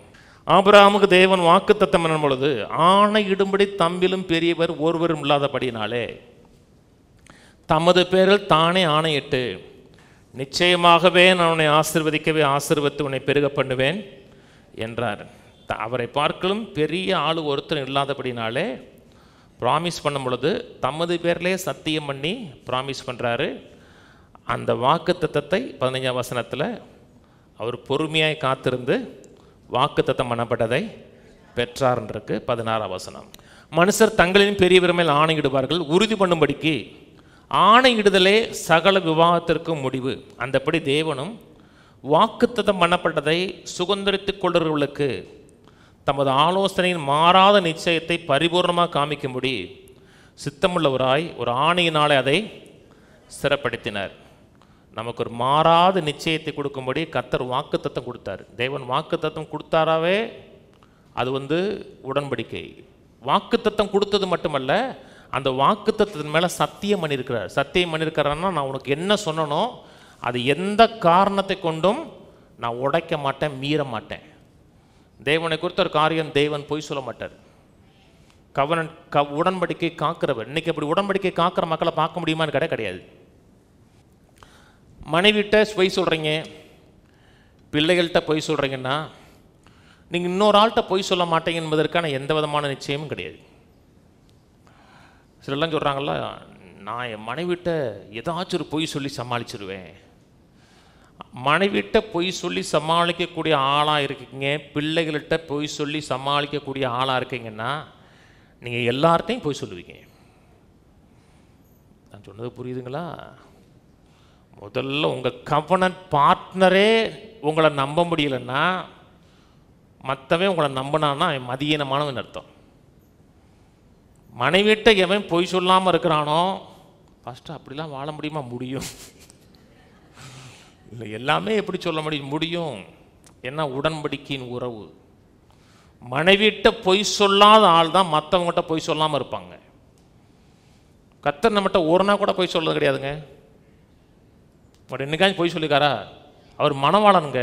ஆபிரகாமுக்கு தேவன் வாக்குத்தத்தம் பண்ணும் பொழுது ஆணையிடும்படி தம்பிலும் பெரியவர் ஒருவரும் இல்லாதபடினாலே தமது பேரில் தானே ஆணையிட்டு, நிச்சயமாகவே நான் உன்னை ஆசீர்வதிக்கவே ஆசீர்வதித்து உன்னை பெருக பண்ணுவேன் என்றார். அவரை பார்க்கலும் பெரிய ஆள் ஒருத்தர் இல்லாதபடினாலே ப்ராமிஸ் பண்ணும் பொழுது தமது பேர்லேயே சத்தியம் பண்ணி ப்ராமிஸ் பண்ணுறாரு. அந்த வாக்குத்தத்தத்தை 15ஆம் வசனத்தில் அவர் பொறுமையாய் காத்திருந்து வாக்குத்தத்தம் பண்ணப்பட்டதை பெற்றார்ன்றிருக்கு. 16ஆம் வசனம். மனுஷர் தங்களின் பெரியவர் மேல் ஆணையிடுவார்கள், உறுதி பண்ணும்படிக்கு ஆணையிடுதலே சகல விவாதத்திற்கும் முடிவு. அந்தபடி தேவனும் வாக்குத்தத்தம் பண்ணப்பட்டதை சுதந்திரித்துக் கொள்ளுறவர்களுக்கு தமது ஆலோசனையின் மாறாத நிச்சயத்தை பரிபூர்ணமாக காமிக்கும்படி சித்தமுள்ளவராய் ஒரு ஆணையினாலே அதை ஸ்திரப்படுத்தினார். நமக்கு ஒரு மாறாத நிச்சயத்தை கொடுக்கும்படி கர்த்தர் வாக்குத்தத்தம் கொடுத்தார். தேவன் வாக்குத்தத்தம் கொடுத்தாராவே அது உடன்படிக்கை. வாக்குத்தத்தம் கொடுத்தது மட்டுமல்ல, அந்த வாக்குத்தத்தத்தின் மேலே சத்தியம் பண்ணியிருக்கிறார். சத்தியம் பண்ணியிருக்கிறான்னா, நான் உனக்கு என்ன சொன்னனோ அது எந்த காரணத்தை கொண்டும் நான் உடைக்க மாட்டேன், மீற மாட்டேன். தேவனை குறித்த ஒரு காரியம் தேவன் பொய் சொல்ல மாட்டார். உடன்படிக்கை காக்கிறவர். இன்னைக்கு அப்படி உடன்படிக்கை காக்கிற மக்களை பார்க்க முடியுமான்னு கிடையாது. மனைவிட்ட பொய் சொல்கிறீங்க, பிள்ளைகள்கிட்ட பொய் சொல்கிறீங்கன்னா நீங்கள் இன்னொரு ஆள்கிட்ட பொய் சொல்ல மாட்டீங்க என்பதற்கான எந்த விதமான நிச்சயமும் கிடையாது. சிலர்லாம் சொல்கிறாங்களா, நான் என் மனைவிட்ட ஏதாச்சும் ஒரு பொய் சொல்லி சமாளிச்சிருவேன். மனைவிட்ட பொய் சொல்லி சமாளிக்கக்கூடிய ஆளாக இருக்கீங்க, பிள்ளைகள்கிட்ட பொய் சொல்லி சமாளிக்கக்கூடிய ஆளாக இருக்கீங்கன்னா நீங்கள் எல்லார்ட்டையும் பொய் சொல்லுவீங்க. நான் சொன்னது புரியுதுங்களா? முதல்ல உங்கள் கவர்னன்ட் பார்ட்னரே உங்களை நம்ப முடியலைன்னா மற்றவன் உங்களை நம்பினான்னா மதியீனமானவன் அர்த்தம். மனைவிட்ட எவன் பொய் சொல்லாமல் இருக்கிறானோ ஃபஸ்ட்டு அப்படிலாம் வாழ முடியுமா? முடியும். இல்லை, எல்லாமே எப்படி சொல்ல முடியும்? என்ன உடன்படிக்கையின் உறவு. மனைவிட்ட பொய் சொல்லாத ஆள் தான் மற்றவங்ககிட்ட பொய் சொல்லாமல் இருப்பாங்க. கர்த்தர் நம்மகிட்ட ஒரு நாள் கூட பொய் சொல்றது கிடையாதுங்க. பட் என்னைக்காச்சும் பொய் சொல்லிக்காரா? அவர் மனவாளனுங்க.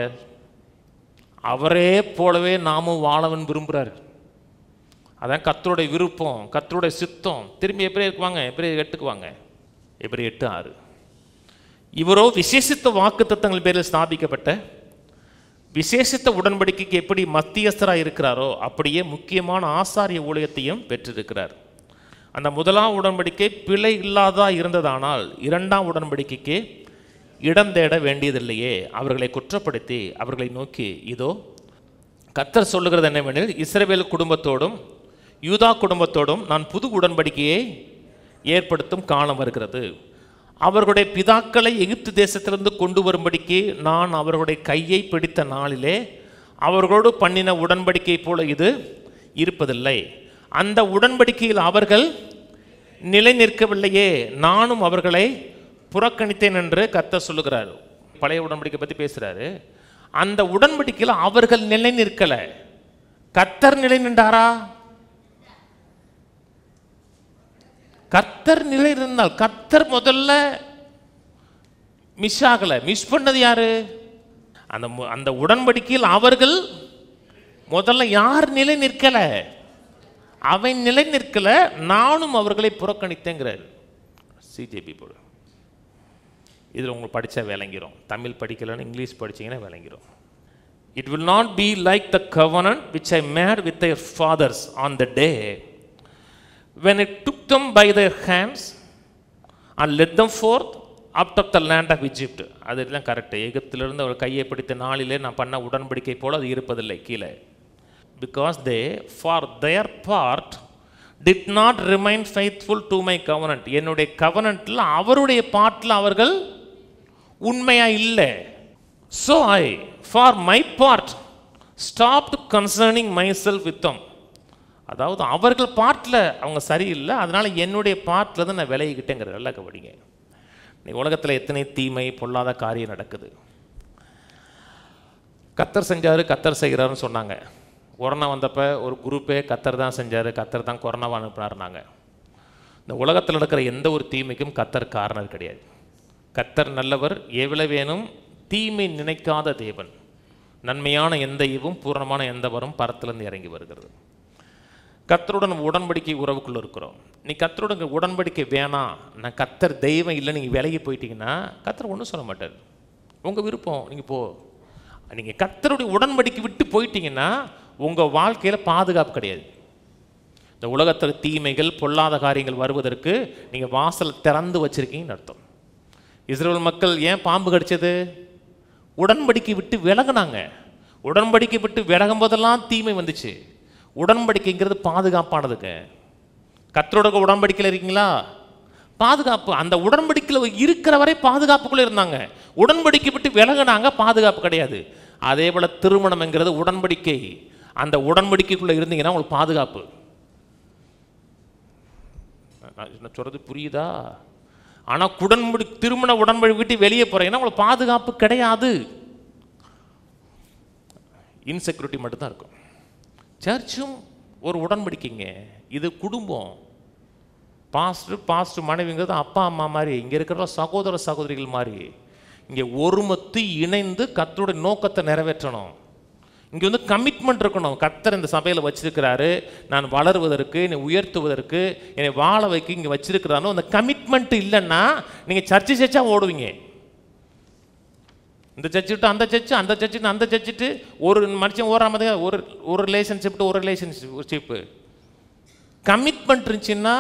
அவரே போலவே நாமும் வாழவன் விரும்புகிறார். அதான் கர்த்தருடைய விருப்பம், கர்த்தருடைய சித்தம். திரும்பி எப்படி இருக்குவாங்க? எப்படி 8க்குவாங்க? எப்படி 8:6. இவரோ விசேஷித்த வாக்குத்தத்தங்கள் பேரில் ஸ்தாபிக்கப்பட்ட விசேஷித்த உடன்படிக்கைக்கு எப்படி மத்தியஸ்தராக இருக்கிறாரோ அப்படியே முக்கியமான ஆசாரிய ஊழியத்தையும் பெற்றிருக்கிறார். அந்த முதலாம் உடன்படிக்கை பிழை இல்லாததா இருந்ததானால் 2ஆம் உடன்படிக்கைக்கு இடம் தேட வேண்டியதில்லையே. அவர்களை குற்றப்படுத்தி அவர்களை நோக்கி, இதோ கர்த்தர் சொல்லுகிறது என்னவெனில், இஸ்ரவேல் குடும்பத்தோடும் யூதா குடும்பத்தோடும் நான் புது உடன்படிக்கையை ஏற்படுத்தும் காலம் வருகிறது. அவர்களுடைய பிதாக்களை எகிப்து தேசத்திலிருந்து கொண்டு வரும்படிக்கு நான் அவர்களுடைய கையை பிடித்த நாளிலே அவர்களோடு பண்ணின உடன்படிக்கை போல இது இருப்பதில்லை. அந்த உடன்படிக்கையில் அவர்கள் நிலை நிற்கவில்லையே, நானும் அவர்களை புறக்கணித்தேன் என்று கர்த்தர் சொல்லுகிறார். பழைய உடன்படிக்கை பற்றி பேசுகிறாரு. அந்த உடன்படிக்கையில் அவர்கள் நிலை நிற்கல, கர்த்தர் நிலை நின்றாரா? கர்த்தர் நிலை இருந்தால், கர்த்தர் முதல்ல மிஸ் ஆகல. மிஸ் பண்ணது யாரு? அந்த உடன்படிக்கையில் அவர்கள் முதல்ல யார் நிலை நிற்கல? அவன் நிலை நிற்கல, நானும் அவர்களை புறக்கணித்தேங்கிறார். சிஜேபி போடு. இதில் உங்களுக்கு படித்தா விளங்கிடும். தமிழ் படிக்கலன்னு இங்கிலீஷ் படித்தீங்கன்னா விளங்கிடும். It will not be like the covenant which I made with their fathers on the day when I took them by their hands and led them forth out of the land of Egypt. அதெல்லாம் கரெக்டு. எகிப்திலிருந்து அவர் கையை பிடித்த நாளிலே நான் பண்ண உடன்படிக்கை போல் அது இருப்பதில்லை. கீழே because they for their part did not remain faithful to my covenant. என்னுடைய கவனன்ட்டில் அவருடைய பார்ட்டில் அவர்கள் உண்மையா இல்லை. So I for my part stopped concerning myself with them. அதாவது அவர்கள் பார்ட்டில் அவங்க சரியில்லை, அதனால் என்னுடைய பார்ட்டில் தான் நான் விலகிக்கிட்டேங்கிற. நல்லா கவனிங்க. நீ உலகத்தில் எத்தனை தீமை பொல்லாத காரியம் நடக்குது. கத்தர் செஞ்சார், கத்தர் செய்கிறாருன்னு சொன்னாங்க. கொரோனா வந்தப்போ ஒரு குரூப்பே கத்தர் தான் செஞ்சார், கத்தர் தான் கொரோனாவை அனுப்பினாருனாங்க. இந்த உலகத்தில் நடக்கிற எந்த ஒரு தீமைக்கும் கத்தர் காரணம் கிடையாது. கத்தர் நல்லவர், எவ்வளவேனும் தீமை நினைக்காத தேவன். நன்மையான எந்த ஈவும் பூரணமான எந்த வரும் பரத்திலிருந்து இறங்கி வருகிறது. கத்தருடன் உடன்படிக்கை உறவுக்குள்ளே இருக்கிறோம். நீ கத்தருடன் உடன்படிக்கை வேணாம், நான் கத்தர் தெய்வம் இல்லை, நீங்கள் விலகி போயிட்டீங்கன்னா கத்தர் ஒன்றும் சொல்ல மாட்டார். உங்கள் விருப்பம், நீங்கள் போ. நீங்கள் கத்தருடைய உடன்படிக்கை விட்டு போயிட்டீங்கன்னா உங்கள் வாழ்க்கையில் பாதுகாப்பு கிடையாது. இந்த உலகத்தில் தீமைகள் பொல்லாத காரியங்கள் வருவதற்கு நீங்கள் வாசல் திறந்து வச்சுருக்கீங்கன்னு அர்த்தம். இஸ்ரவேல் மக்கள் ஏன் பாம்பு கடிச்சது? உடன்படிக்கை விட்டு விலகுனாங்க. உடன்படிக்கை விட்டு விலகும் போதெல்லாம் தீமை வந்துச்சு. உடன்படிக்கைங்கிறது பாதுகாப்பானதுங்க. கர்த்தரோட உடன்படிக்கையில் இருக்கீங்களா? பாதுகாப்பு. அந்த உடன்படிக்கையில் இருக்கிற வரை பாதுகாப்புக்குள்ளே இருந்தாங்க. உடன்படிக்கை விட்டு விலகுனாங்க, பாதுகாப்பு கிடையாது. அதே போல் திருமணம்ங்கிறது உடன்படிக்கை. அந்த உடன்படிக்கைக்குள்ளே இருந்தீங்கன்னா உங்களுக்கு பாதுகாப்பு. நான் சொல்கிறது புரியுதா? ஆனால் திருமண உடன்படிக்கை விட்டு வெளியே போகிறீங்கன்னா உங்களுக்கு பாதுகாப்பு கிடையாது. இன்செக்யூரிட்டி மட்டும்தான் இருக்கும். சர்ச்சும் ஒரு உடன்படிக்கைங்க. இது குடும்பம். பாஸ்டர் மனைவிங்கிறது அப்பா அம்மா மாதிரி, இங்கே இருக்கிற சகோதர சகோதரிகள் மாதிரி. இங்கே ஒருமத்து இணைந்து கர்த்தருடைய நோக்கத்தை நிறைவேற்றணும். இங்கே வந்து கமிட்மெண்ட் இருக்கணும். கர்த்தர் இந்த சபையில் வச்சிருக்கிறாரு, நான் வளருவதற்கு, என்னை உயர்த்துவதற்கு, என்னை வாழ வைக்க இங்கே வச்சிருக்கிறானோ அந்த கமிட்மெண்ட் இல்லைன்னா நீங்கள் சர்ச்சா ஓடுவீங்க. இந்த சர்ச்சுட்டு அந்த சர்ச்சு, அந்த சர்ச்சுட்டு அந்த சர்ச்சுட்டு ஒரு மனுஷன் ஓடுறாமதே. ஒரு ரிலேஷன்ஷிப்ட்டு ஒரு ரிலேஷன்ஷிப்பு. கமிட்மெண்ட் இருந்துச்சுன்னா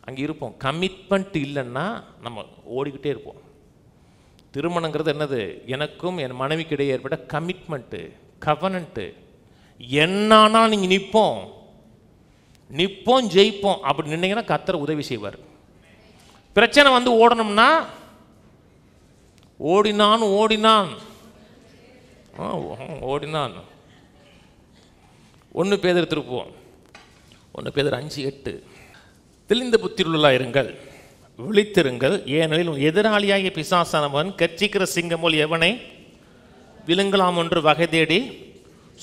அங்கே இருப்போம். கமிட்மெண்ட் இல்லைன்னா நம்ம ஓடிக்கிட்டே இருப்போம். திருமணங்கிறது என்னது? எனக்கும் என் மனைவிக்கு இடையே ஏற்பட்ட கமிட்மெண்ட்டு, கவனன்ட்டு. என்னானா நீங்கள் நிற்போம் ஜெயிப்போம் அப்படி நின்னீங்கன்னா கர்த்தர் உதவி செய்வார். பிரச்சனை வந்து ஓடணும்னா ஓடினான் 1 பேதுரு திருப்புவோம். 1 பேதுரு 5:8. தெளிந்த புத்தியுள்ளவர்களாய் இருங்கள், விழித்திருங்கள், ஏனெனில் எதிராளியாகிய பிசாசானவன் கர்ச்சிக்கிற சிங்கம் போல் எவனை விழுங்கலாம் என்று வகை தேடி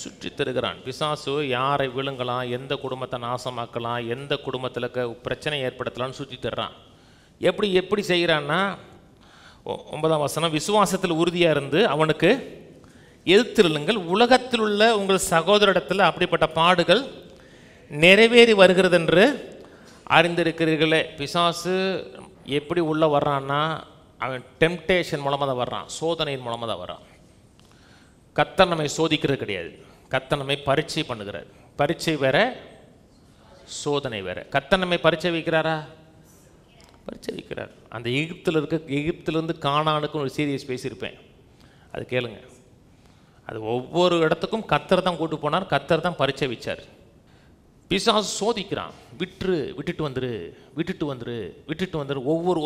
சுற்றி தருகிறான். பிசாசு யாரை விழுங்கலாம், எந்த குடும்பத்தை நாசமாக்கலாம், எந்த குடும்பத்தில் பிரச்சனை ஏற்படுத்தலாம்னு சுற்றி தர்றான். எப்படி செய்கிறான்னா, 9ஆம் வசனம், விசுவாசத்தில் உறுதியாக இருந்து அவனுக்கு எதிர்த்திருளுங்கள், உலகத்தில் உள்ள உங்கள் சகோதரிடத்தில் அப்படிப்பட்ட பாடுகள் நிறைவேறி வருகிறது என்று அறிந்திருக்கிறீர்களே. பிசாசு எப்படி உள்ளே வர்றான்னா, அவன் டெம்டேஷன் மூலமாக தான் வர்றான், சோதனையின் மூலமாக தான் வர்றான். கர்த்தர் நம்மை சோதிக்கிறது கிடையாது, கர்த்தர் நம்மை பரீட்சை பண்ணுகிறார். பரீட்சை வேற, சோதனை வேற. கர்த்தர் நம்மை பரீட்சை வைக்கிறாரா? பரீட்சை வைக்கிறார். அந்த எகிப்திலிருந்து கானானுக்கு ஒரு சீரியஸ் பேசியிருப்பேன், அது கேளுங்க. அது ஒவ்வொரு இடத்துக்கும் கர்த்தர் தான் கூட்டு போனார், கர்த்தர் தான் பரீட்சை வச்சார். பிசாசு சோதிக்கிறான், விட்டுட்டு வந்துரு.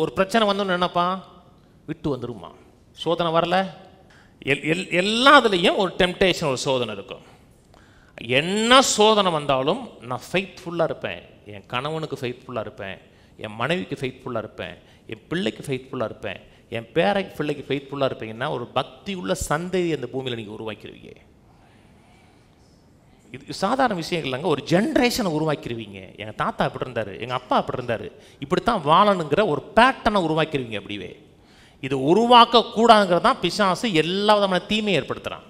ஒரு பிரச்சனை வந்தோன்னு என்னப்பா, விட்டு வந்துருமா. சோதனை வரல, எல்லாத்துலேயும் ஒரு டெம்டேஷன், ஒரு சோதனை இருக்கும். என்ன சோதனை வந்தாலும் நான் ஃபெய்த்ஃபுல்லாக இருப்பேன். என் கணவனுக்கு ஃபெய்த்ஃபுல்லாக இருப்பேன், என் மனைவிக்கு ஃபெய்த்ஃபுல்லாக இருப்பேன், என் பிள்ளைக்கு ஃபெய்த்ஃபுல்லாக இருப்பேன், என் பேரைக்கு பிள்ளைக்கு ஃபெய்த்ஃபுல்லாக இருப்பீங்கன்னா ஒரு பக்தி உள்ள சந்ததி அந்த பூமியில் நீங்கள் உருவாக்கிடுவீங்க. இது சாதாரண விஷயம் இல்லைங்க, ஒரு ஜென்ரேஷனை உருவாக்கிடுவீங்க. எங்கள் தாத்தா அப்படி இருந்தார், எங்கள் அப்பா அப்படி இருந்தார், இப்படித்தான் வாழணுங்கிற ஒரு பேட்டர்னை உருவாக்கிடுவீங்க. அப்படியே இது உருவாக்கக்கூடாதுங்கிறது தான் பிசாசு எல்லா விதமான தீமையை ஏற்படுத்துகிறான்.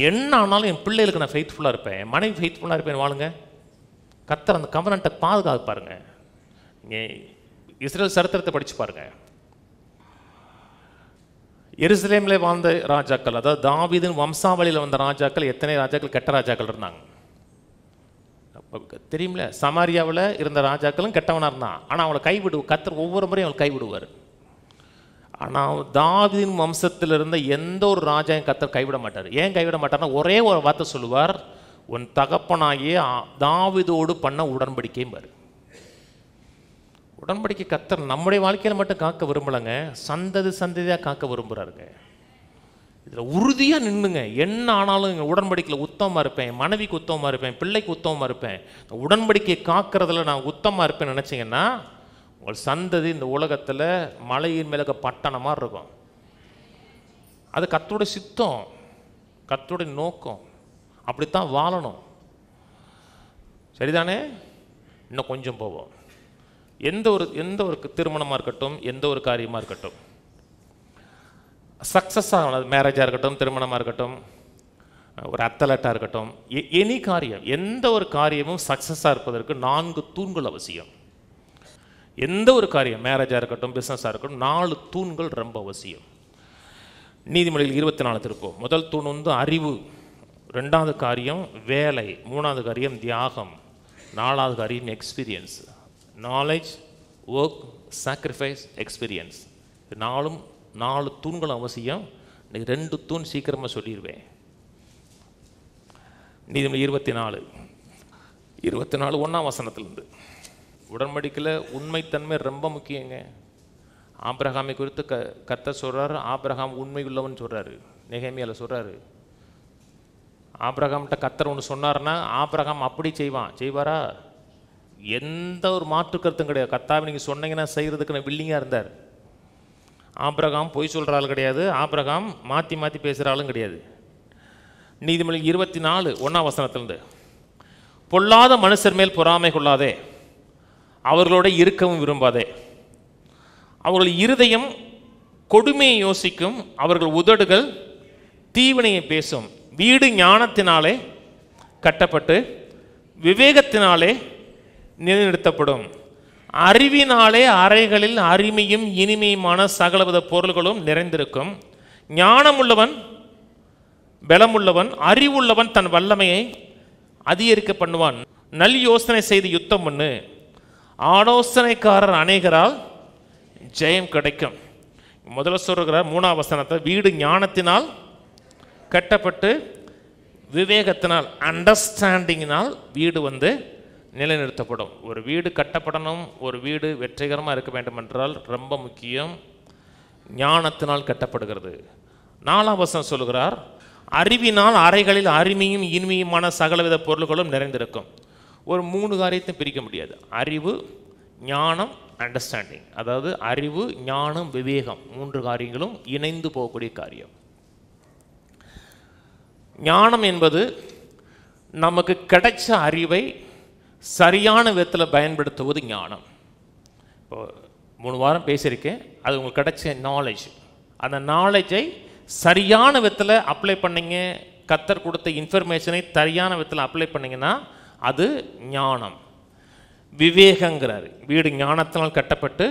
என்ன ஆனாலும் என் பிள்ளைகளுக்கு நான் ஃபெய்த்ஃபுல்லாக இருப்பேன், என் மனைவி ஃபெய்த்ஃபுல்லாக இருப்பேன் வாழுங்க. கர்த்தர் அந்த கவனன்ட்டை பாதுகாப்பாருங்க. நீங்கள் இஸ்ரேல் சரித்திரத்தை படித்து பாருங்கள். எருசலேமில் வாழ்ந்த ராஜாக்கள், அதாவது தாவீதின் வம்சாவளியில் வந்த ராஜாக்கள், எத்தனை ராஜாக்கள் கெட்ட ராஜாக்கள் இருந்தாங்க தெரியுமில்ல. சமாரியாவில் இருந்த ராஜாக்களும் கெட்டவனாக இருந்தான், ஆனால் அவளை கர்த்தர் ஒவ்வொரு முறையும் அவளை கைவிடுவார். ஆனால் தாவீதின் வம்சத்தில் இருந்த எந்த ஒரு ராஜாவும் கர்த்தர் கைவிட மாட்டார். ஏன் கைவிட மாட்டார்னா, ஒரே ஒரு வார்த்தை சொல்லுவார், உன் தகப்பனாகிய தாவீதோடு பண்ண உடன்படிக்கையும் பாரு. உடன்படிக்கை கர்த்தர் நம்முடைய வாழ்க்கையில் மட்டும் காக்க விரும்பலைங்க, சந்ததியாக காக்க விரும்புகிறாருங்க. இதில் உறுதியாக நின்றுங்க. என்ன ஆனாலும் எங்கள் உடன்படிக்கையில் உத்தமமாக இருப்பேன், மனைவிக்கு உத்தமமாக இருப்பேன், பிள்ளைக்கு உத்தமமாக இருப்பேன், உடன்படிக்கையை காக்கிறதுல நான் உத்தமமாக இருப்பேன்னு நினச்சிங்கன்னா உங்கள் சந்ததி இந்த உலகத்தில் மலையின் மேலே பட்டணமாக இருக்கும். அது கர்த்தருடைய சித்தம், கர்த்தருடைய நோக்கம். அப்படித்தான் வாழணும். சரிதானே? இன்னும் கொஞ்சம் போவோம். எந்த ஒரு திருமணமாக இருக்கட்டும், எந்த ஒரு காரியமாக இருக்கட்டும், சக்ஸஸ் ஆகணும். மேரேஜாக இருக்கட்டும், திருமணமாக இருக்கட்டும், ஒரு அத்லட்டாக இருக்கட்டும், எனி காரியம், எந்த ஒரு காரியமும் சக்ஸஸாக இருப்பதற்கு 4 தூண்கள் அவசியம். எந்த ஒரு காரியம், மேரேஜாக இருக்கட்டும், பிஸ்னஸாக இருக்கட்டும், 4 தூண்கள் ரொம்ப அவசியம். நீதிமொழிகள் 24 திருப்போம். முதல் தூண் வந்து அறிவு, 2வது காரியம் வேலை, 3வது காரியம் தியாகம், 4வது காரியம் experience. Knowledge, work, sacrifice, experience. 4 தூண்கள் அவசியம். இன்னைக்கு 2 தூண் சீக்கிரமாக சொல்லிடுவேன். நீதிமொழி 24 1ஆம் வசனத்திலிருந்து. உடன்படிக்கையில் உண்மைத்தன்மை ரொம்ப முக்கியங்க. ஆபிரகாமை குறித்து கர்த்தர் சொல்கிறாரு, ஆபிரகாம் உண்மை உள்ளவன் சொல்கிறாரு. நெகேமியாவில் சொல்கிறாரு, ஆபிரகாம்கிட்ட கர்த்தர் ஒன்று சொன்னார்னா ஆபிரகாம் அப்படி செய்வாரா? எந்த ஒரு மாற்று கருத்தும் கிடையாது. கர்த்தாவை நீங்கள் சொன்னீங்கன்னா செய்கிறதுக்கு நான் வில்லிங்காக இருந்தார். ஆபிரகாம் பொய் சொல்கிற ஆள் கிடையாது. ஆபிரகாம் மாற்றி மாற்றி பேசுகிற ஆளும் கிடையாது. நீதிமொழி 24 1ஆம் வசனத்திலிருந்து, பொல்லாத மனுஷர் மேல் பொறாமை கொள்ளாதே, அவர்களோட இருக்கவும் விரும்பாதே. அவர்கள் இருதயம் கொடுமையை யோசிக்கும், அவர்கள் உதடுகள் தீவினையை பேசும். வீடு ஞானத்தினாலே கட்டப்பட்டு விவேகத்தினாலே நிலைநிறுத்தப்படும். அறிவினாலே அறைகளில் அருமையும் இனிமையுமான சகலவித பொருள்களும் நிறைந்திருக்கும். ஞானமுள்ளவன் பலமுள்ளவன், அறிவுள்ளவன் தன் வல்லமையை அதிகரிக்க பண்ணுவான். நல் யோசனை செய்து யுத்தம் பண்ணு, ஆலோசனைக்காரர் அநேகரால் ஜெயம் கிடைக்கும். முதல்ல சொல்கிறார் 3ஆம் வசனத்தை, வீடு ஞானத்தினால் கட்டப்பட்டு விவேகத்தினால், அண்டர்ஸ்டாண்டிங்கினால் வீடு வந்து நிலைநிறுத்தப்படும். ஒரு வீடு கட்டப்படணும், ஒரு வீடு வெற்றிகரமாக இருக்க வேண்டும் என்றால் ரொம்ப முக்கியம் ஞானத்தினால் கட்டப்படுகிறது. 4ஆம் வசனம் சொல்லுகிறார், அறிவினால் அறைகளில் அருமையும் இனிமையுமான சகலவித பொருள்களும் நிறைந்திருக்கும். ஒரு 3 காரியத்தையும் பிரிக்க முடியாது. அறிவு, ஞானம், அண்டர்ஸ்டாண்டிங். அதாவது அறிவு, ஞானம், விவேகம் 3 காரியங்களும் இணைந்து போகக்கூடிய காரியம். ஞானம் என்பது நமக்கு கிடைச்ச அறிவை சரியான விதத்தில் பயன்படுத்துவது ஞானம். இப்போ 3 வாரம் பேசியிருக்கேன், அது உங்களுக்கு கிடைச்ச நாலேஜ். அந்த நாலேஜை சரியான விதத்தில் அப்ளை பண்ணிங்க, கர்த்தர் கொடுத்த இன்ஃபர்மேஷனை சரியான விதத்தில் அப்ளை பண்ணிங்கன்னா அது ஞானம். விவேகங்கிறார், வீடு ஞானத்தினால் கட்டப்பட்டு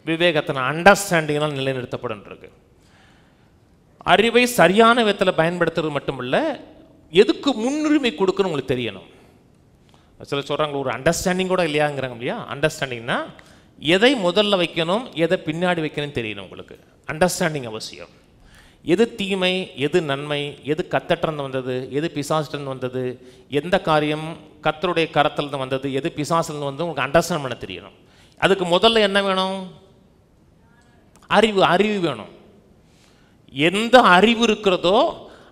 விவேகத்தினால், அண்டர்ஸ்டாண்டிங்னால் நிலைநிறுத்தப்படும். அறிவை சரியான விதத்தில் பயன்படுத்துறது மட்டுமில்ல, எதுக்கு முன்னுரிமை கொடுக்கணும் உங்களுக்கு தெரியணும். சில சொல்கிறாங்க ஒரு அண்டர்ஸ்டாண்டிங் கூட இல்லையாங்கிறாங்க இல்லையா? அண்டர்ஸ்டாண்டிங்னா எதை முதல்ல வைக்கணும், எதை பின்னாடி வைக்கணும்னு தெரியணும் உங்களுக்கு. அண்டர்ஸ்டாண்டிங் அவசியம். எது தீமை, எது நன்மை, எது கர்த்தர்கிட்ட வந்தது, எது பிசாசிலிருந்து வந்தது, எந்த காரியம் கர்த்தருடைய கரத்திலிருந்து வந்தது, எது பிசாசிலிருந்து வந்து உங்களுக்கு அண்டர்ஸ்டாண்ட் பண்ண தெரியணும். அதுக்கு முதல்ல என்ன வேணும்? அறிவு வேணும். எந்த அறிவு இருக்கிறதோ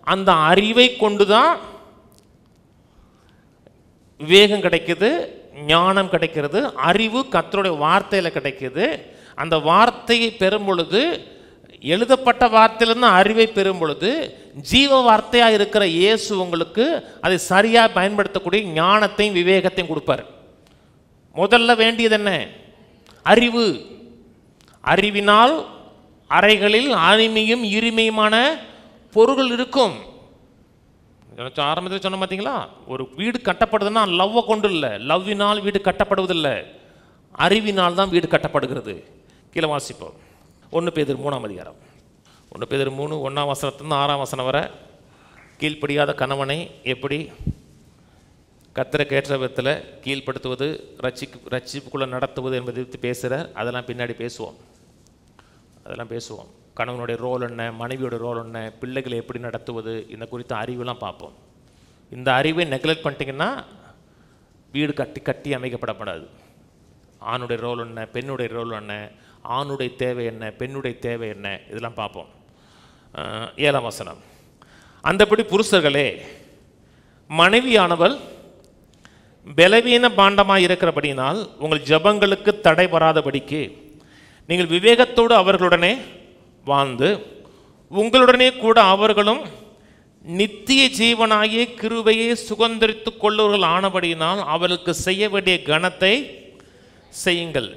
அந்த அறிவை கொண்டு தான் விவேகம் கிடைக்குது, ஞானம் கிடைக்கிறது. அறிவு கர்த்தருடைய வார்த்தையில் கிடைக்குது. அந்த வார்த்தையை பெறும் பொழுது, எழுதப்பட்ட வார்த்தையிலிருந்து அறிவை பெறும் பொழுது, ஜீவ வார்த்தையாக இருக்கிற இயேசு உங்களுக்கு அதை சரியாக பயன்படுத்தக்கூடிய ஞானத்தையும் விவேகத்தையும் கொடுப்பார். முதல்ல வேண்டியது என்ன? அறிவு. அறிவினால் அறைகளில் அருமையும் இனிமையுமான பொருள்கள் இருக்கும். ஆரம்பத்தில் சொன்ன பார்த்தீங்களா, ஒரு வீடு கட்டப்படுதுன்னா லவ்வை கொண்டு இல்லை, லவ்வினால் வீடு கட்டப்படுவதில்லை, அறிவினால் தான் வீடு கட்டப்படுகிறது. கீழே வாசிப்போம். 1 பேதுரு 3ஆம் அதிகாரம். 1 பேதுரு 3 1ஆம் வசனத்திலிருந்து 6ஆம் வசனம் வரை, கீழ்ப்படியாத கணவனை எப்படி கர்த்தருக்கு ஏற்ற விதத்தில் கீழ்ப்படுத்துவது, ரட்சிப்புக்குள்ளே நடத்துவது என்பதை பற்றி பேசுகிறார். அதெல்லாம் பின்னாடி பேசுவோம். கணவனுடைய ரோல் என்ன, மனைவியோட ரோல் என்ன, பிள்ளைகளை எப்படி நடத்துவது, இந்த குறித்த அறிவுலாம் பார்ப்போம். இந்த அறிவை நெக்லெக்ட் பண்ணிட்டீங்கன்னா வீடு கட்டி அமைக்கப்படப்படாது. ஆணுடைய ரோல் என்ன, பெண்ணுடைய ரோல் என்ன, ஆணுடைய தேவை என்ன, பெண்ணுடைய தேவை என்ன, இதெல்லாம் பார்ப்போம். 7ஆம் வசனம், அந்தபடி புருஷர்களே, மனைவியானவள் பலவீன பாண்டமாக இருக்கிறபடியினால் உங்கள் ஜபங்களுக்கு தடை வராதபடிக்கு நீங்கள் விவேகத்தோடு அவர்களுடனே வாழ்ந்து உங்களுடனே கூட அவர்களும் நித்திய ஜீவனாகிய கிருபையை சுதந்தரித்துக் கொள்ளுவர்கள் ஆனபடியினால் அவர்களுக்கு செய்ய வேண்டிய கனத்தை செய்யுங்கள்.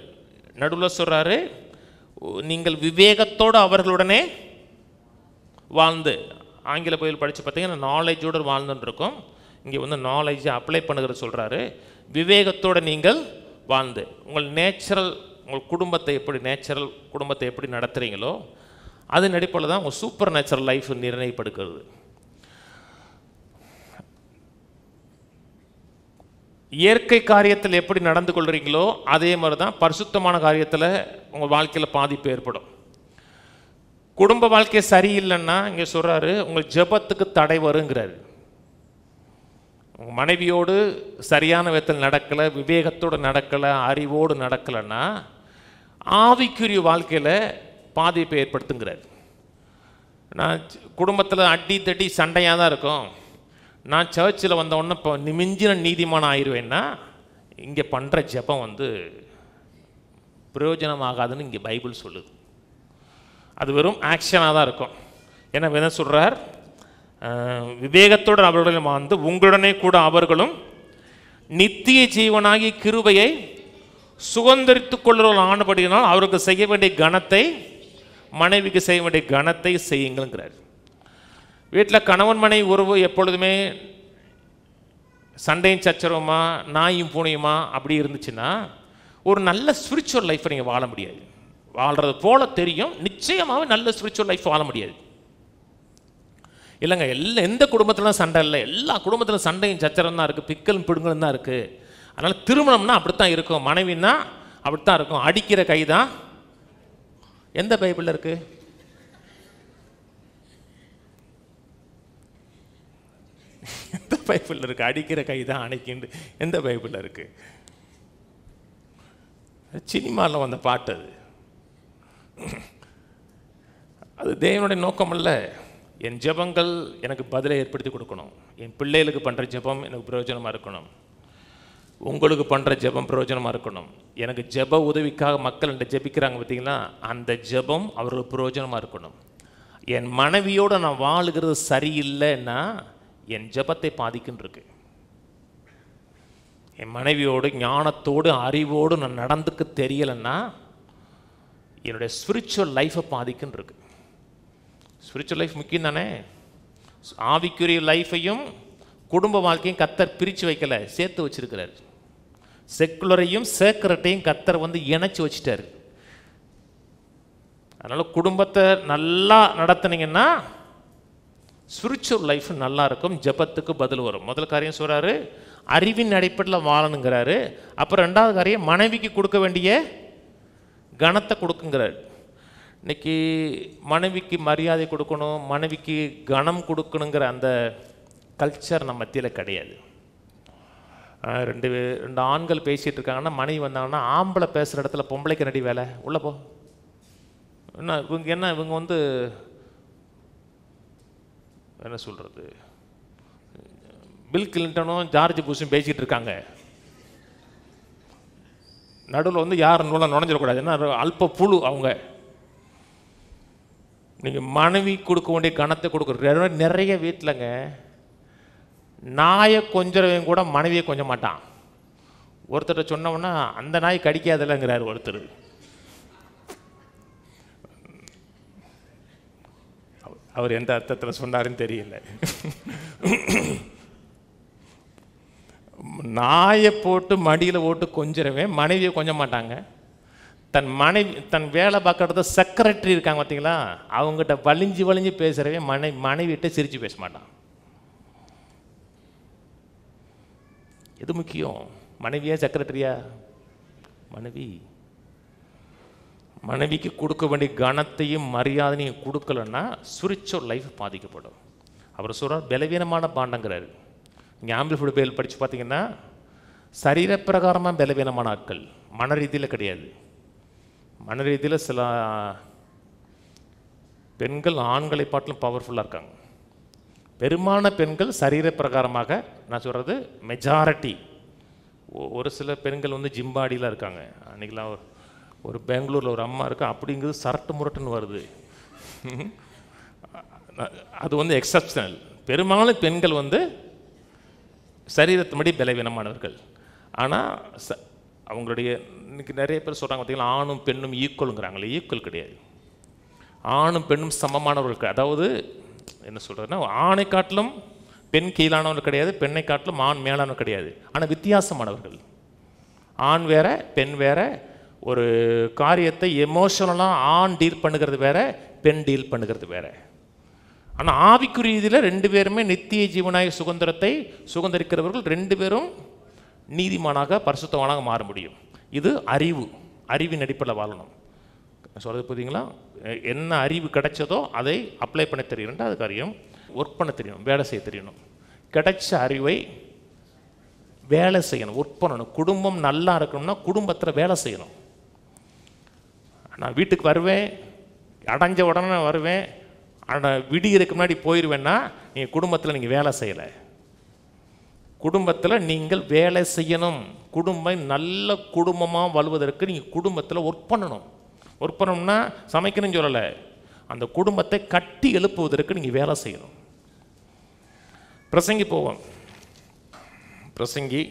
நடுவில் சொல்றாரு, நீங்கள் விவேகத்தோடு அவர்களுடனே வாழ்ந்து. ஆங்கில பைபிள் படித்து பார்த்தீங்கன்னா நாலேஜோடு வாழ்ந்துன்னு இருக்கும். இங்கே வந்து நாலேஜை அப்ளை பண்ணுகிற சொல்கிறாரு. விவேகத்தோடு நீங்கள் வாழ்ந்து உங்கள் நேச்சுரல், உங்கள் குடும்பத்தை எப்படி நடத்துகிறீங்களோ அதன் அடிப்படையில் தான் உங்கள் சூப்பர் நேச்சுரல் லைஃப் நிர்ணயப்படுகிறது. இயற்கை காரியத்தில் எப்படி நடந்து கொள்கிறீங்களோ அதே மாதிரி தான் பரிசுத்தமான காரியத்தில் உங்கள் வாழ்க்கையில் பாதிப்பு ஏற்படும். குடும்ப வாழ்க்கை சரியில்லைன்னா இங்கே சொல்கிறாரு, உங்கள் ஜெபத்துக்கு தடை வருங்கிறாரு. உங்கள் மனைவியோடு சரியான விதத்தில் நடக்கலை, விவேகத்தோடு நடக்கலை, அறிவோடு நடக்கலைன்னா ஆவிக்குரிய வாழ்க்கையில் பாதிப்பை ஏற்படுத்துங்கிறார். நான் குடும்பத்தில் அடி தட்டி சண்டையாக தான் இருக்கும், நான் சர்ச்சில் வந்தவுடனே இப்போ மிஞ்சின நீதிமானம் ஆயிடுவேன்னா இங்கே பண்ணுற ஜெபம் வந்து பிரயோஜனமாகாதுன்னு இங்கே பைபிள் சொல்லுது. அது வெறும் ஆக்ஷனாக தான் இருக்கும். ஏன்னா என்ன சொல்கிறார், விவேகத்தோடு அவர்களும் வந்து உங்களுடனே கூட அவர்களும் நித்திய ஜீவனாகி கிருபையை சுதந்தரித்துக் கொள்ளுவர்கள் ஆனபடியினால் அவருக்கு செய்ய வேண்டிய கனத்தை, மனைவிக்கு செய்ய வேண்டிய கனத்தை செய்யுங்கிறார். வீட்டில் கணவன் மனைவி உறவு எப்பொழுதுமே சண்டையும் சச்சரவுமா நாயும் பூனையுமா அப்படி இருந்துச்சுன்னா ஒரு நல்ல ஸ்பிரிச்சுவல் லைஃப்பை நீங்கள் வாழ முடியாது. வாழ்கிறது போல தெரியும், நிச்சயமாகவே நல்ல ஸ்பிரிச்சுவல் லைஃப் வாழ முடியாது. இல்லைங்க, எந்த குடும்பத்திலும் சண்டை இல்லை, எல்லா குடும்பத்திலும் சண்டையும் சச்சரம் தான் இருக்குது, பிக்கலும் பிடுங்கலும் தான் இருக்குது. அதனால் திருமணம்னா அப்படித்தான் இருக்கும், மனைவின்னா அப்படித்தான் இருக்கும். அடிக்கிற கை தான் எந்த பைபிளில் இருக்குது? எந்த பைபிளில் இருக்குது? அடிக்கிற கை தான் அணைக்கின்று எந்த பைபிளில் இருக்குது? சினிமாவில் வந்த பாட்டு அது. அது தேவனுடைய நோக்கம் அல்ல. என் ஜெபங்கள் எனக்கு பதிலை ஏற்படுத்தி கொடுக்கணும். என் பிள்ளைகளுக்கு பண்ணுற ஜெபம் எனக்கு பிரயோஜனமாக இருக்கணும். உங்களுக்கு பண்ணுற ஜெபம் பிரயோஜனமாக இருக்கணும். எனக்கு ஜெப உதவிக்காக மக்கள் என்கிட்ட ஜெபிக்கிறாங்க பார்த்தீங்களா, அந்த ஜெபம் அவர்களுக்கு பிரயோஜனமாக இருக்கணும். என் மனைவியோடு நான் வாழுகிறது சரியில்லைன்னா என் ஜெபத்தை பாதிக்குன்னு. என் மனைவியோடு ஞானத்தோடு அறிவோடு நான் நடந்துக்க தெரியலைன்னா என்னுடைய ஸ்பிரிச்சுவல் லைஃப்பை பாதிக்குன்னு இருக்கு. ஸ்பிரிச்சுவல் லைஃப் முக்கியம் தானே. ஆவிக்குரிய லைஃப்பையும் குடும்ப வாழ்க்கையும் கத்தர் பிரித்து வைக்கலை, சேர்த்து வச்சிருக்கிறார். செக்குலரையும் சேக்கரட்டையும் கத்தர் வந்து இணைச்சி வச்சுட்டார். அதனால் குடும்பத்தை நல்லா நடத்துனீங்கன்னா ஸ்பிரிச்சுவல் லைஃப் நல்லா இருக்கும், ஜெபத்துக்கு பதில் வரும். முதல் காரியம் சொல்கிறாரு, அறிவின் அடிப்படையில் வாழணுங்கிறாரு. அப்புறம் ரெண்டாவது காரியம், மனைவிக்கு கொடுக்க வேண்டிய கனத்தை கொடுக்குங்கிறார். இன்றைக்கி மனைவிக்கு மரியாதை கொடுக்கணும், மனைவிக்கு கனம் கொடுக்கணுங்கிற அந்த கல்ச்சர் நம்ம மத்தியில் கிடையாது. ரெண்டு ஆண்கள் பேசிகிட்டு இருக்காங்கன்னா மனைவி வந்தாங்கன்னா, ஆம்பளை பேசுகிற இடத்துல பொம்பளைக்கு நடி வேலை உள்ள போ. இவங்க வந்து என்ன சொல்கிறது, பில் கிளின்டனும் ஜார்ஜ் புஷும் பேசிகிட்டு இருக்காங்க, நடுவில் வந்து யார் நுழைஞ்சிடக்கூடாது. ஏன்னா அல்ப புழு அவங்க. நீங்கள் மனைவி கொடுக்க வேண்டிய கணத்தை கொடுக்குற நிறைய வீட்டிலங்க நாயை கொஞ்சம் கூட மனைவியை கொஞ்சம் மாட்டான். ஒருத்தர் சொன்னோம்னா அந்த நாய் கடிக்காதில்லைங்கிறார் ஒருத்தர். அவர் எந்த அர்த்தத்தில் சொன்னாருன்னு தெரியல. நாயை போட்டு மடியில் போட்டு கொஞ்சிறவன் மனைவியை கொஞ்சம் மாட்டாங்க. தன் வேலை பார்க்கறது செக்ரட்டரி இருக்காங்க பார்த்தீங்களா, அவங்ககிட்ட வலிஞ்சு பேசுகிறவன் மனைவிட்ட சிரித்து பேச மாட்டான். எது முக்கியம், மனைவியா செக்ரட்டரியா? மனைவிக்கு கொடுக்க வேண்டிய கனத்தையும் மரியாதையும் கொடுக்கலன்னா ஸ்பிரிச்சுவல் லைஃப் பாதிக்கப்படும். அவர் சொல்கிறார் பலவீனமான பாண்டங்கிறாரு. இங்கே ஆம்பிளிஃபைடு பைபிள் படித்து பார்த்தீங்கன்னா சரீரப்பிரகாரமாக பலவீனமான ஆட்கள், மன ரீதியில் கிடையாது. மன ரீதியில் சில பெண்கள் ஆண்களை பாட்டிலும் பவர்ஃபுல்லாக இருக்காங்க. பெரும்பாலான பெண்கள் சரீரப்பிரகாரமாக, நான் சொல்கிறது மெஜாரிட்டி. ஒரு சில பெண்கள் வந்து ஜிம்பாடியில் இருக்காங்க. அன்றைக்கெலாம் ஒரு பெங்களூரில் ஒரு அம்மா இருக்கா, அப்படிங்கிறது சரட்டு முரட்டுன்னு வருது. அது வந்து எக்ஸப்ஷனல். பெரும்பாலும் பெண்கள் வந்து சரீரத்தின்படி பலவீனமானவர்கள். ஆனால் அவங்களுடைய இன்னைக்கு நிறைய பேர் சொல்கிறாங்க பார்த்தீங்களா, ஆணும் பெண்ணும் ஈக்குவலுங்கிறாங்களே. ஈக்குவல் கிடையாது. ஆணும் பெண்ணும் சமமானவர்கள். அதாவது என்ன சொல்கிறதுன்னா, ஆணை காட்டிலும் பெண் கீழானவர்கள் கிடையாது, பெண்ணை காட்டிலும் ஆண் மேலானவர் கிடையாது. ஆனால் வித்தியாசமானவர்கள். ஆண் வேற, பெண் வேற. ஒரு காரியத்தை எமோஷனலாக ஆண் டீல் பண்ணுகிறது வேற, பெண் டீல் பண்ணுகிறது வேற. ஆனால் ஆவிக்குரிய ரீதியில் ரெண்டு பேருமே நித்திய ஜீவனாய சுதந்திரத்தை சுதந்திரிக்கிறவர்கள். ரெண்டு பேரும் நீதிமானாக பரிசுத்தவானாக மாற முடியும். இது அறிவு. அறிவின் அடிப்படையில் வாழணும். சொல்கிறது புரியுங்களா? என்ன அறிவு கிடைச்சதோ அதை அப்ளை பண்ண தெரியும். ரெண்டாவது காரியம், ஒர்க் பண்ண தெரியணும், வேலை செய்ய தெரியணும். கிடைச்ச அறிவை வேலை செய்யணும், ஒர்க் பண்ணணும். குடும்பம் நல்லா இருக்கணும்னா குடும்பத்தில் வேலை செய்யணும். நான் வீட்டுக்கு வருவேன், அடைஞ்ச உடனே வருவேன், ஆனால் விடியறதுக்கு முன்னாடி போயிடுவேன்னா நீங்கள் குடும்பத்தில் நீங்கள் வேலை செய்யலை. குடும்பத்தில் நீங்கள் வேலை செய்யணும். குடும்பம் நல்ல குடும்பமாக வாழ்வதற்கு நீங்கள் குடும்பத்தில் ஒர்க் பண்ணணும். ஒர்க் பண்ணணும்னா சமைக்கணும்னு சொல்லலை, அந்த குடும்பத்தை கட்டி எழுப்புவதற்கு நீங்கள் வேலை செய்யணும். பிரசங்கி போவோம். பிரசங்கி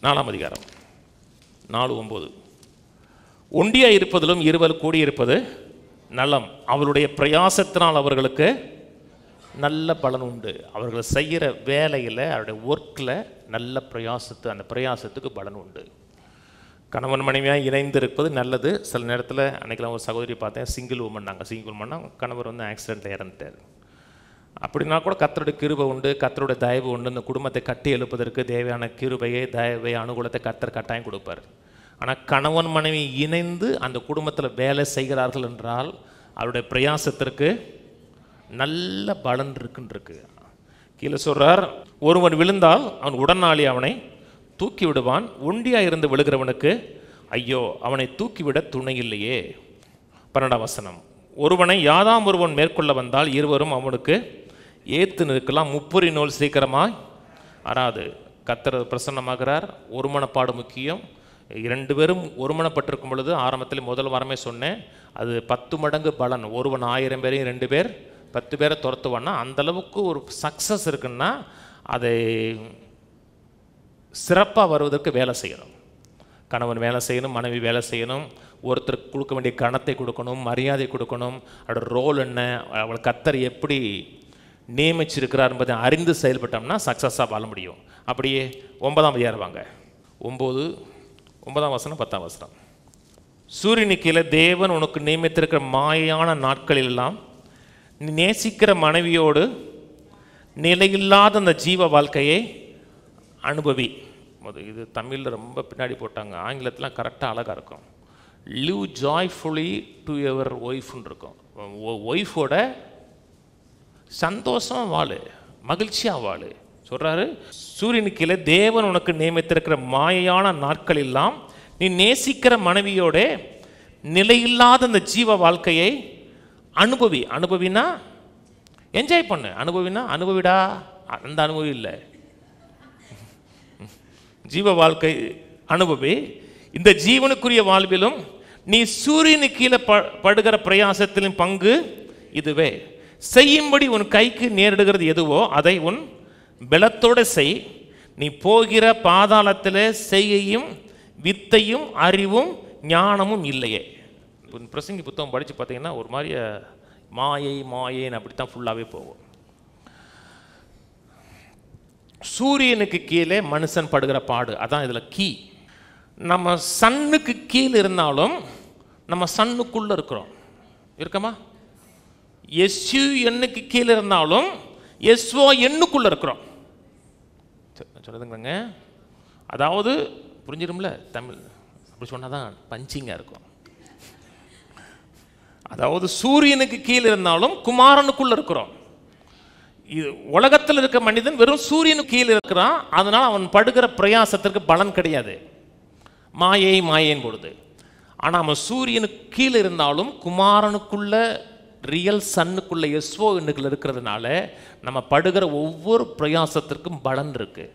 4ஆம் அதிகாரம் 4:9. ஒண்டியாக இருப்பதிலும் இருவர் கூடியிருப்பது நலம், அவளுடைய பிரயாசத்தினால் அவர்களுக்கு நல்ல பலன் உண்டு. அவர்கள் செய்கிற வேலையில், அவருடைய ஒர்க்கில் நல்ல அந்த பிரயாசத்துக்கு பலன் உண்டு. கணவன் மனைவியாக இணைந்து இருப்பது நல்லது. சில நேரத்தில் அன்றைக்கெல்லாம் ஒரு சகோதரி பார்த்தேன், சிங்கிள் உமன்னா கணவர் வந்து ஆக்சிடெண்ட்டில் இறந்துட்டார். அப்படின்னா கூட கர்த்தருடைய கிருபை உண்டு, கர்த்தருடைய தயவு உண்டு. இந்த குடும்பத்தை கட்டி எழுப்பதற்கு தேவையான கிருபையை, தயவை, அனுகூலத்தை கர்த்தர் கட்டாயம் கொடுப்பார். ஆனால் கணவன் மனைவி இணைந்து அந்த குடும்பத்தில் வேலை செய்கிறார்கள் என்றால் அவருடைய பிரயாசத்திற்கு நல்ல பலன் இருக்குன்றிருக்கு. கீழே சொல்கிறார், ஒருவன் விழுந்தால் அவன் உடனாளி அவனை தூக்கி விடுவான், ஒண்டியாக இருந்து விழுகிறவனுக்கு ஐயோ, அவனை தூக்கிவிட துணை இல்லையே. 12ஆம் வசனம். ஒருவனை யாதாம் ஒருவன் மேற்கொள்ள வந்தால் இருவரும் அவனுக்கு ஏத்து நிற்கலாம், முப்புரி நூல் சீக்கிரமாய் அறாது. கர்த்தர் பிரசன்னமாகிறார். ஒருமனப்பாடு முக்கியம். 2 பேரும் ஒருமனப்பட்டிருக்கும் பொழுது, ஆரம்பத்தில் முதல் வாரமே சொன்னேன், அது 10 மடங்கு பலன். ஒருவன் 1000 பேரையும் 2 பேர் 10 பேரை துரத்துவான்னா அந்தளவுக்கு ஒரு சக்ஸஸ் இருக்குன்னா அதை சிறப்பாக வருவதற்கு வேலை செய்யணும். கணவன் வேலை செய்யணும், மனைவி வேலை செய்யணும். ஒருத்தருக்கு கொடுக்க வேண்டிய கணத்தை கொடுக்கணும், மரியாதை கொடுக்கணும். அவரோட ரோல் என்ன, அவள் கர்த்தர் எப்படி நியமிச்சிருக்கிறார் என்பதை அறிந்து செயல்பட்டோம்னா சக்ஸஸாக வாழ முடியும். அப்படியே 9ஆம் அதிகாரம் வாங்க. 9ஆம் வசனம் 10ஆம் வசனம். சூரியனுக்கு கீழே தேவன் உனக்கு நியமித்திருக்கிற மாயான நாட்களெல்லாம் நீ நேசிக்கிற மனைவியோடு நிலையில்லாத அந்த ஜீவ வாழ்க்கையை அனுபவி. இது தமிழில் ரொம்ப பின்னாடி போட்டாங்க, ஆங்கிலத்தில் கரெக்டாக அழகாக இருக்கும். லிவ் ஜாய்ஃபுல்லி டு யுவர் ஒய்ஃப்னு இருக்கும். ஒய்ஃபோட சந்தோஷம் வாழு, மகிழ்ச்சியாக வாழு சொல்கிறாரு. சூரியனுக்கு கீழே தேவன் உனக்கு நியமித்திருக்கிற மாயான நாட்கள் எல்லாம் நீ நேசிக்கிற மனைவியோட நிலையில்லாத அந்த ஜீவ வாழ்க்கையை அனுபவி. அனுபவினா என்ஜாய் பண்ணு, அனுபவினா அனுபவிடா, அந்த அனுபவி இல்லை, ஜீவ வாழ்க்கை அனுபவி. இந்த ஜீவனுக்குரிய வாழ்விலும் நீ சூரியனுக்கு கீழே படுகிற பிரயாசத்திலும் பங்கு இதுவே. செய்யும்படி உன் கைக்கு நேரிடுகிறது எதுவோ அதை உன் பலத்தோடு செய். நீ போகிற பாதாளத்தில் செய்கையும் வித்தையும் அறிவும் ஞானமும் இல்லையே. பிரசங்கி புத்தகம் படித்து பார்த்தீங்கன்னா ஒரு மாதிரி மாயைன்னு அப்படித்தான் ஃபுல்லாகவே போகும். சூரியனுக்கு கீழே மனுஷன் படுகிற பாடு, அதான் இதில் கீ. நம்ம சன்னுக்கு கீழே இருந்தாலும் நம்ம சன்னுக்குள்ளே இருக்கிறோம், இருக்கமா? எஸ்யூ எண்ணுக்கு கீழே இருந்தாலும் எஸ்ஓ எண்ணுக்குள்ளே இருக்கிறோம். சொல்லுதுங்க, அதாவது புரிஞ்சிடும்ல தமிழ், அப்படி சொன்னால் தான் பஞ்சிங்காக இருக்கும். அதாவது சூரியனுக்கு கீழே இருந்தாலும் குமாரனுக்குள்ளே இருக்கிறோம். இது உலகத்தில் இருக்க மனிதன் வெறும் சூரியனுக்கு கீழே இருக்கிறான், அதனால் அவன் படுகிற பிரயாசத்திற்கு பலன் கிடையாது, மாயைன்னு பொழுது. ஆனால் அவன் சூரியனுக்கு கீழே இருந்தாலும் குமாரனுக்குள்ள ரியல் சன்னுக்குள்ள எஸ்ஓ எண்ணுக்குள்ள இருக்கிறதுனால நம்ம படுகிற ஒவ்வொரு பிரயாசத்திற்கும் பலன் இருக்குது,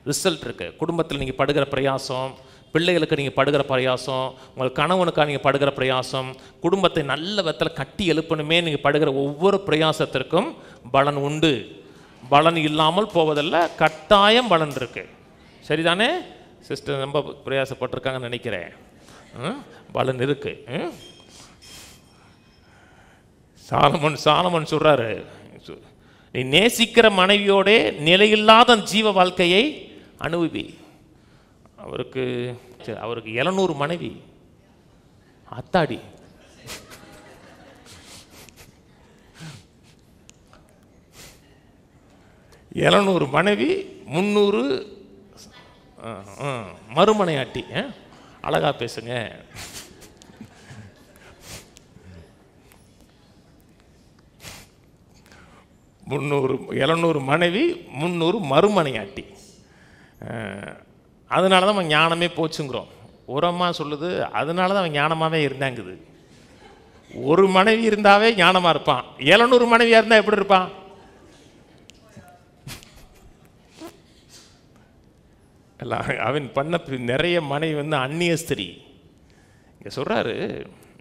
ரிசல்ட் இருக்குது. குடும்பத்தில் நீங்கள் படுகிற பிரயாசம், பிள்ளைகளுக்கு நீங்கள் படுகிற பிரயாசம், உங்கள் கணவனுக்காக நீங்கள் படுகிற பிரயாசம், குடும்பத்தை நல்ல விதத்தில் கட்டி எழுப்பணுமே நீங்கள் படுகிற ஒவ்வொரு பிரயாசத்திற்கும் பலன் உண்டு. பலன் இல்லாமல் போவதில்லை, கட்டாயம் பலன் இருக்கு. சரிதானே சிஸ்டர்? ரொம்ப பிரயாசப்பட்டிருக்காங்கன்னு நினைக்கிறேன். பலன் இருக்கு. சாலமன் சொல்றாரு, நீ நேசிக்கிற மனைவியோட நிலையில்லாத ஜீவ வாழ்க்கையை அனுபவி. அவருக்கு 700 மனைவி. அத்தாடி, மனைவி 300 மறுமனையாட்டி. அழகா பேசுங்க. முந்நூறு 700 மனைவி, 300 மறுமனையாட்டி. அதனால தான் அவன் ஞானமே போச்சுங்கிறோம். ஒரு அம்மா சொல்லுது, அதனால தான் அவன் ஞானமாகவே இருந்தாங்குது. ஒரு மனைவி இருந்தாவே ஞானமாக இருப்பான். 700 மனைவியாக இருந்தால் எப்படி இருப்பான்? அவன் பண்ண நிறைய மனைவி அந்நிய ஸ்திரீ. இங்கே சொல்கிறாரு,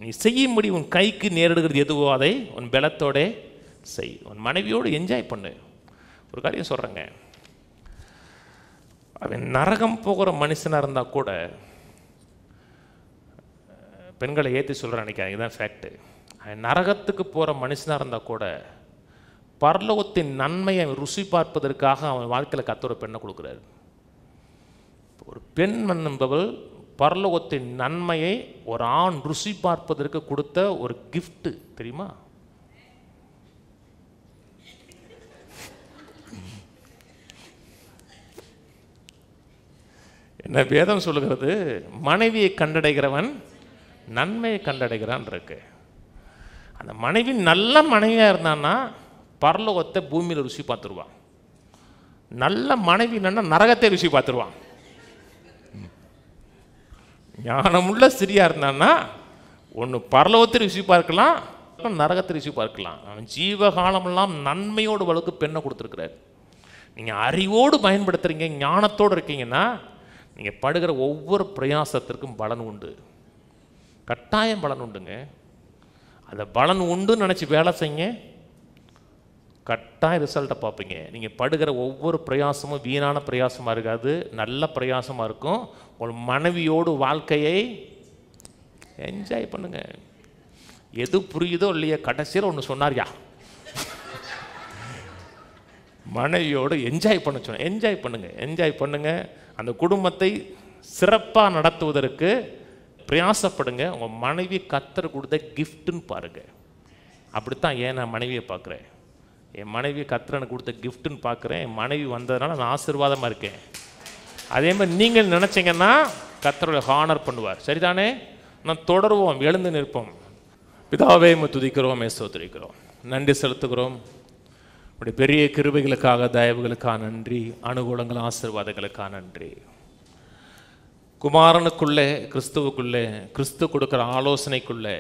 நீ செய்யும்படி உன் கைக்கு நேரிடுகிறது எதுவோ அதை உன் பலத்தோட செய். உன் மனைவியோடு என்ஜாய் பண்ணு. ஒரு காரியம் சொல்கிறேங்க, அவன் நரகம் போகிற மனுஷனாக இருந்தால் கூட, பெண்களை ஏற்றி சொல்கிறேன் நினைக்கிறேன், இதுதான் ஃபேக்டு. அவன் நரகத்துக்கு போகிற மனுஷனாக இருந்தால் கூட பரலோகத்தின் நன்மையை ருசி பார்ப்பதற்காக அவன் வாழ்க்கையில் கர்த்தர் பெண்ணை கொடுக்குறாரு. ஒரு பெண் என்பவள் பரலோகத்தின் நன்மையை ஒரு ஆண் ருசி பார்ப்பதற்கு கொடுத்த ஒரு கிஃப்ட், தெரியுமா? என்ன வேதம் சொல்லுகிறது? மனைவியை கண்டடைகிறவன் நன்மையை கண்டடைகிறான் இருக்கு. அந்த மனைவி நல்ல மனைவியாக இருந்தான்னா பரலோகத்தை பூமியில் ருசி பார்த்துருவான். நல்ல மனைவி என்னன்னா நரகத்தை ருசி பார்த்துருவான். ஞானமுள்ள ஸ்திரியா இருந்தான்னா ஒன்று பரலோகத்தை ருசி பார்க்கலாம், நரகத்தை ருசி பார்க்கலாம். அவன் ஜீவகாலமெல்லாம் நன்மையோடு வழக்கு பெண்ணை கொடுத்துருக்கிறார். நீங்கள் அறிவோடு பயன்படுத்துகிறீங்க, ஞானத்தோடு இருக்கீங்கன்னா நீங்கள் படுகிற ஒவ்வொரு பிரயாசத்திற்கும் பலன் உண்டு. கட்டாயம் பலன் உண்டுங்க. அந்த பலன் உண்டுன்னு நினச்சி வேலை செய்யுங்க, கட்டாயம் ரிசல்ட்டை பார்ப்பீங்க. நீங்கள் படுகிற ஒவ்வொரு பிரயாசமும் வீணான பிரயாசமாக இருக்காது, நல்ல பிரயாசமாக இருக்கும். உங்கள் மனைவியோடு வாழ்க்கையை என்ஜாய் பண்ணுங்க. எது புரியுதோ இல்லையா, கடைசியில் ஒன்று சொன்னார்யா, மனைவியோடு என்ஜாய் பண்ண சொன்ன. என்ஜாய் பண்ணுங்க, என்ஜாய் பண்ணுங்க. அந்த குடும்பத்தை சிறப்பாக நடத்துவதற்கு பிரயாசப்படுங்க. உங்கள் மனைவி கர்த்தர் கொடுத்த கிஃப்ட்டுன்னு பாருங்கள். அப்படித்தான் ஏன் நான் மனைவியை பார்க்குறேன். என் மனைவி கர்த்தர் எனக்கு கொடுத்த கிஃப்ட்டுன்னு பார்க்குறேன். என் மனைவி வந்ததுனால நான் ஆசீர்வாதமாக இருக்கேன். அதே மாதிரி நீங்கள் நினச்சிங்கன்னா கர்த்தருடைய ஹானர் பண்ணுவார். சரிதானே? நான் தொடருவோம், எழுந்து நிற்போம். பிதாவே துதிக்கிறோம், ஸ்தோத்திரிக்கிறோம், நன்றி செலுத்துகிறோம். உடைய பெரிய கிருபைகளுக்காக, தயவுகளுக்காக நன்றி, அனுகூலங்கள் ஆசீர்வாதங்களுக்காக நன்றி. குமாரனுக்குள்ளே, கிறிஸ்துவுக்குள்ளே, கிறிஸ்து கொடுக்குற ஆலோசனைக்குள்ளே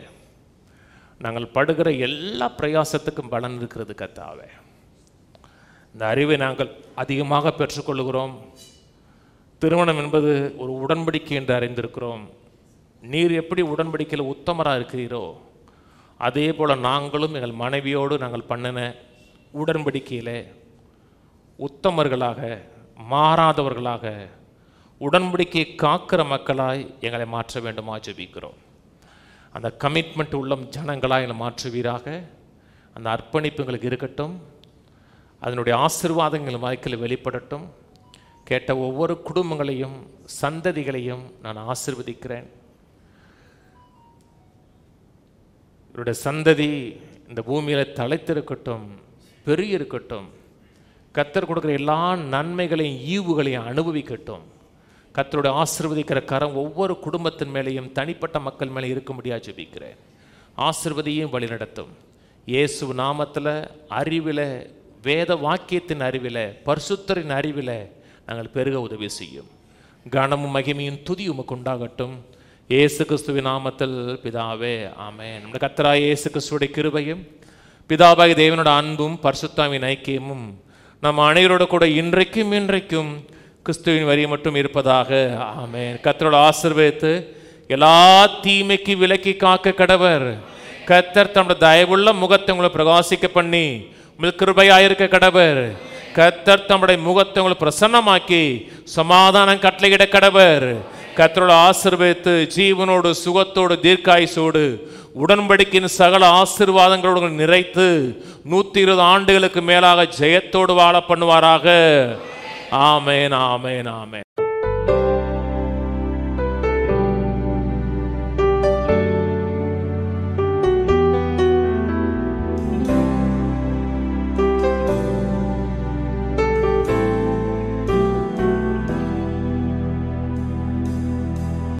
நாங்கள் படுகிற எல்லா பிரயாசத்துக்கும் பலன் இருக்கிறது கர்த்தாவே. இந்த அறிவை நாங்கள் அதிகமாக பெற்றுக்கொள்கிறோம். திருமணம் என்பது ஒரு உடன்படிக்கை என்று அறிந்திருக்கிறோம். நீர் எப்படி உடன்படிக்கையில் உத்தமராக இருக்கிறீரோ அதே போல் நாங்களும் எங்கள் மனைவியோடு நாங்கள் பண்ணின உடன்படிக்கையில் உத்தமர்களாக, மாறாதவர்களாக, உடன்படிக்கையை காக்கிற மக்களாய் எங்களை மாற்ற வேண்டுமா ஜெபிக்கிறோம். அந்த கமிட்மெண்ட் உள்ள ஜனங்களாக எங்களை மாற்றுவீராக. அந்த அர்ப்பணிப்பு எங்களுக்கு இருக்கட்டும். அதனுடைய ஆசீர்வாதங்கள் வாழ்க்கையில் வெளிப்படட்டும். கேட்ட ஒவ்வொரு குடும்பங்களையும், சந்ததிகளையும் நான் ஆசீர்வதிக்கிறேன். இவருடைய சந்ததி இந்த பூமியில் தலைத்திருக்கட்டும், பெரிய இருக்கட்டும். கர்த்தர் கொடுக்குற எல்லா நன்மைகளையும், ஈவுகளையும் அனுபவிக்கட்டும். கர்த்தருடைய ஆசீர்வதிக்கிற கரம் ஒவ்வொரு குடும்பத்தின் மேலேயும், தனிப்பட்ட மக்கள் மேலே இருக்க முடியாது ஜெபிக்கிறேன். ஆசீர்வதியும் வழிநடத்தும். இயேசு நாமத்தில், அறிவில், வேத வாக்கியத்தின் அறிவில், பரிசுத்தரின் அறிவில் நாங்கள் பெருக உதவி செய்யும். கனமும் மகிமையும் துதி உமக்கு உண்டாகட்டும். இயேசு கிறிஸ்துவின் நாமத்தில் பிதாவே, ஆமென். நம்முடைய கர்த்தராகிய இயேசு கிறிஸ்துவுடைய கிருபையும், பிதாவாகிய தேவனோட அன்பும், பரிசுத்தாவின் ஐக்கியமும் நம் அனைவரோட கூட இன்றைக்கும் கிறிஸ்துவின் வரி மட்டும் இருப்பதாக. ஆமென். கர்த்தரோட ஆசீர்வதித்து எல்லா தீமைக்கு விலக்கி காக்க கடவர். கர்த்தர் தம்முடைய தயவுள்ள முகத்தை உங்களை பிரகாசிக்க பண்ணி உங்களுக்கு கிருபையாயிருக்க கடவர். கர்த்தர் தம்முடைய முகத்தை உங்களை பிரசன்னமாக்கி சமாதானம் கட்டளையிட கடவர். கர்த்தரோட ஆசீர்வதித்து ஜீவனோடு சுகத்தோடு தீர்க்காயுசோடு உடன்படிக்கையின் சகல ஆசீர்வாதங்களோடு நிறைத்து 120 ஆண்டுகளுக்கு மேலாக ஜெயத்தோடு வாழ பண்ணுவாராக. ஆமென், ஆமென், ஆமென்.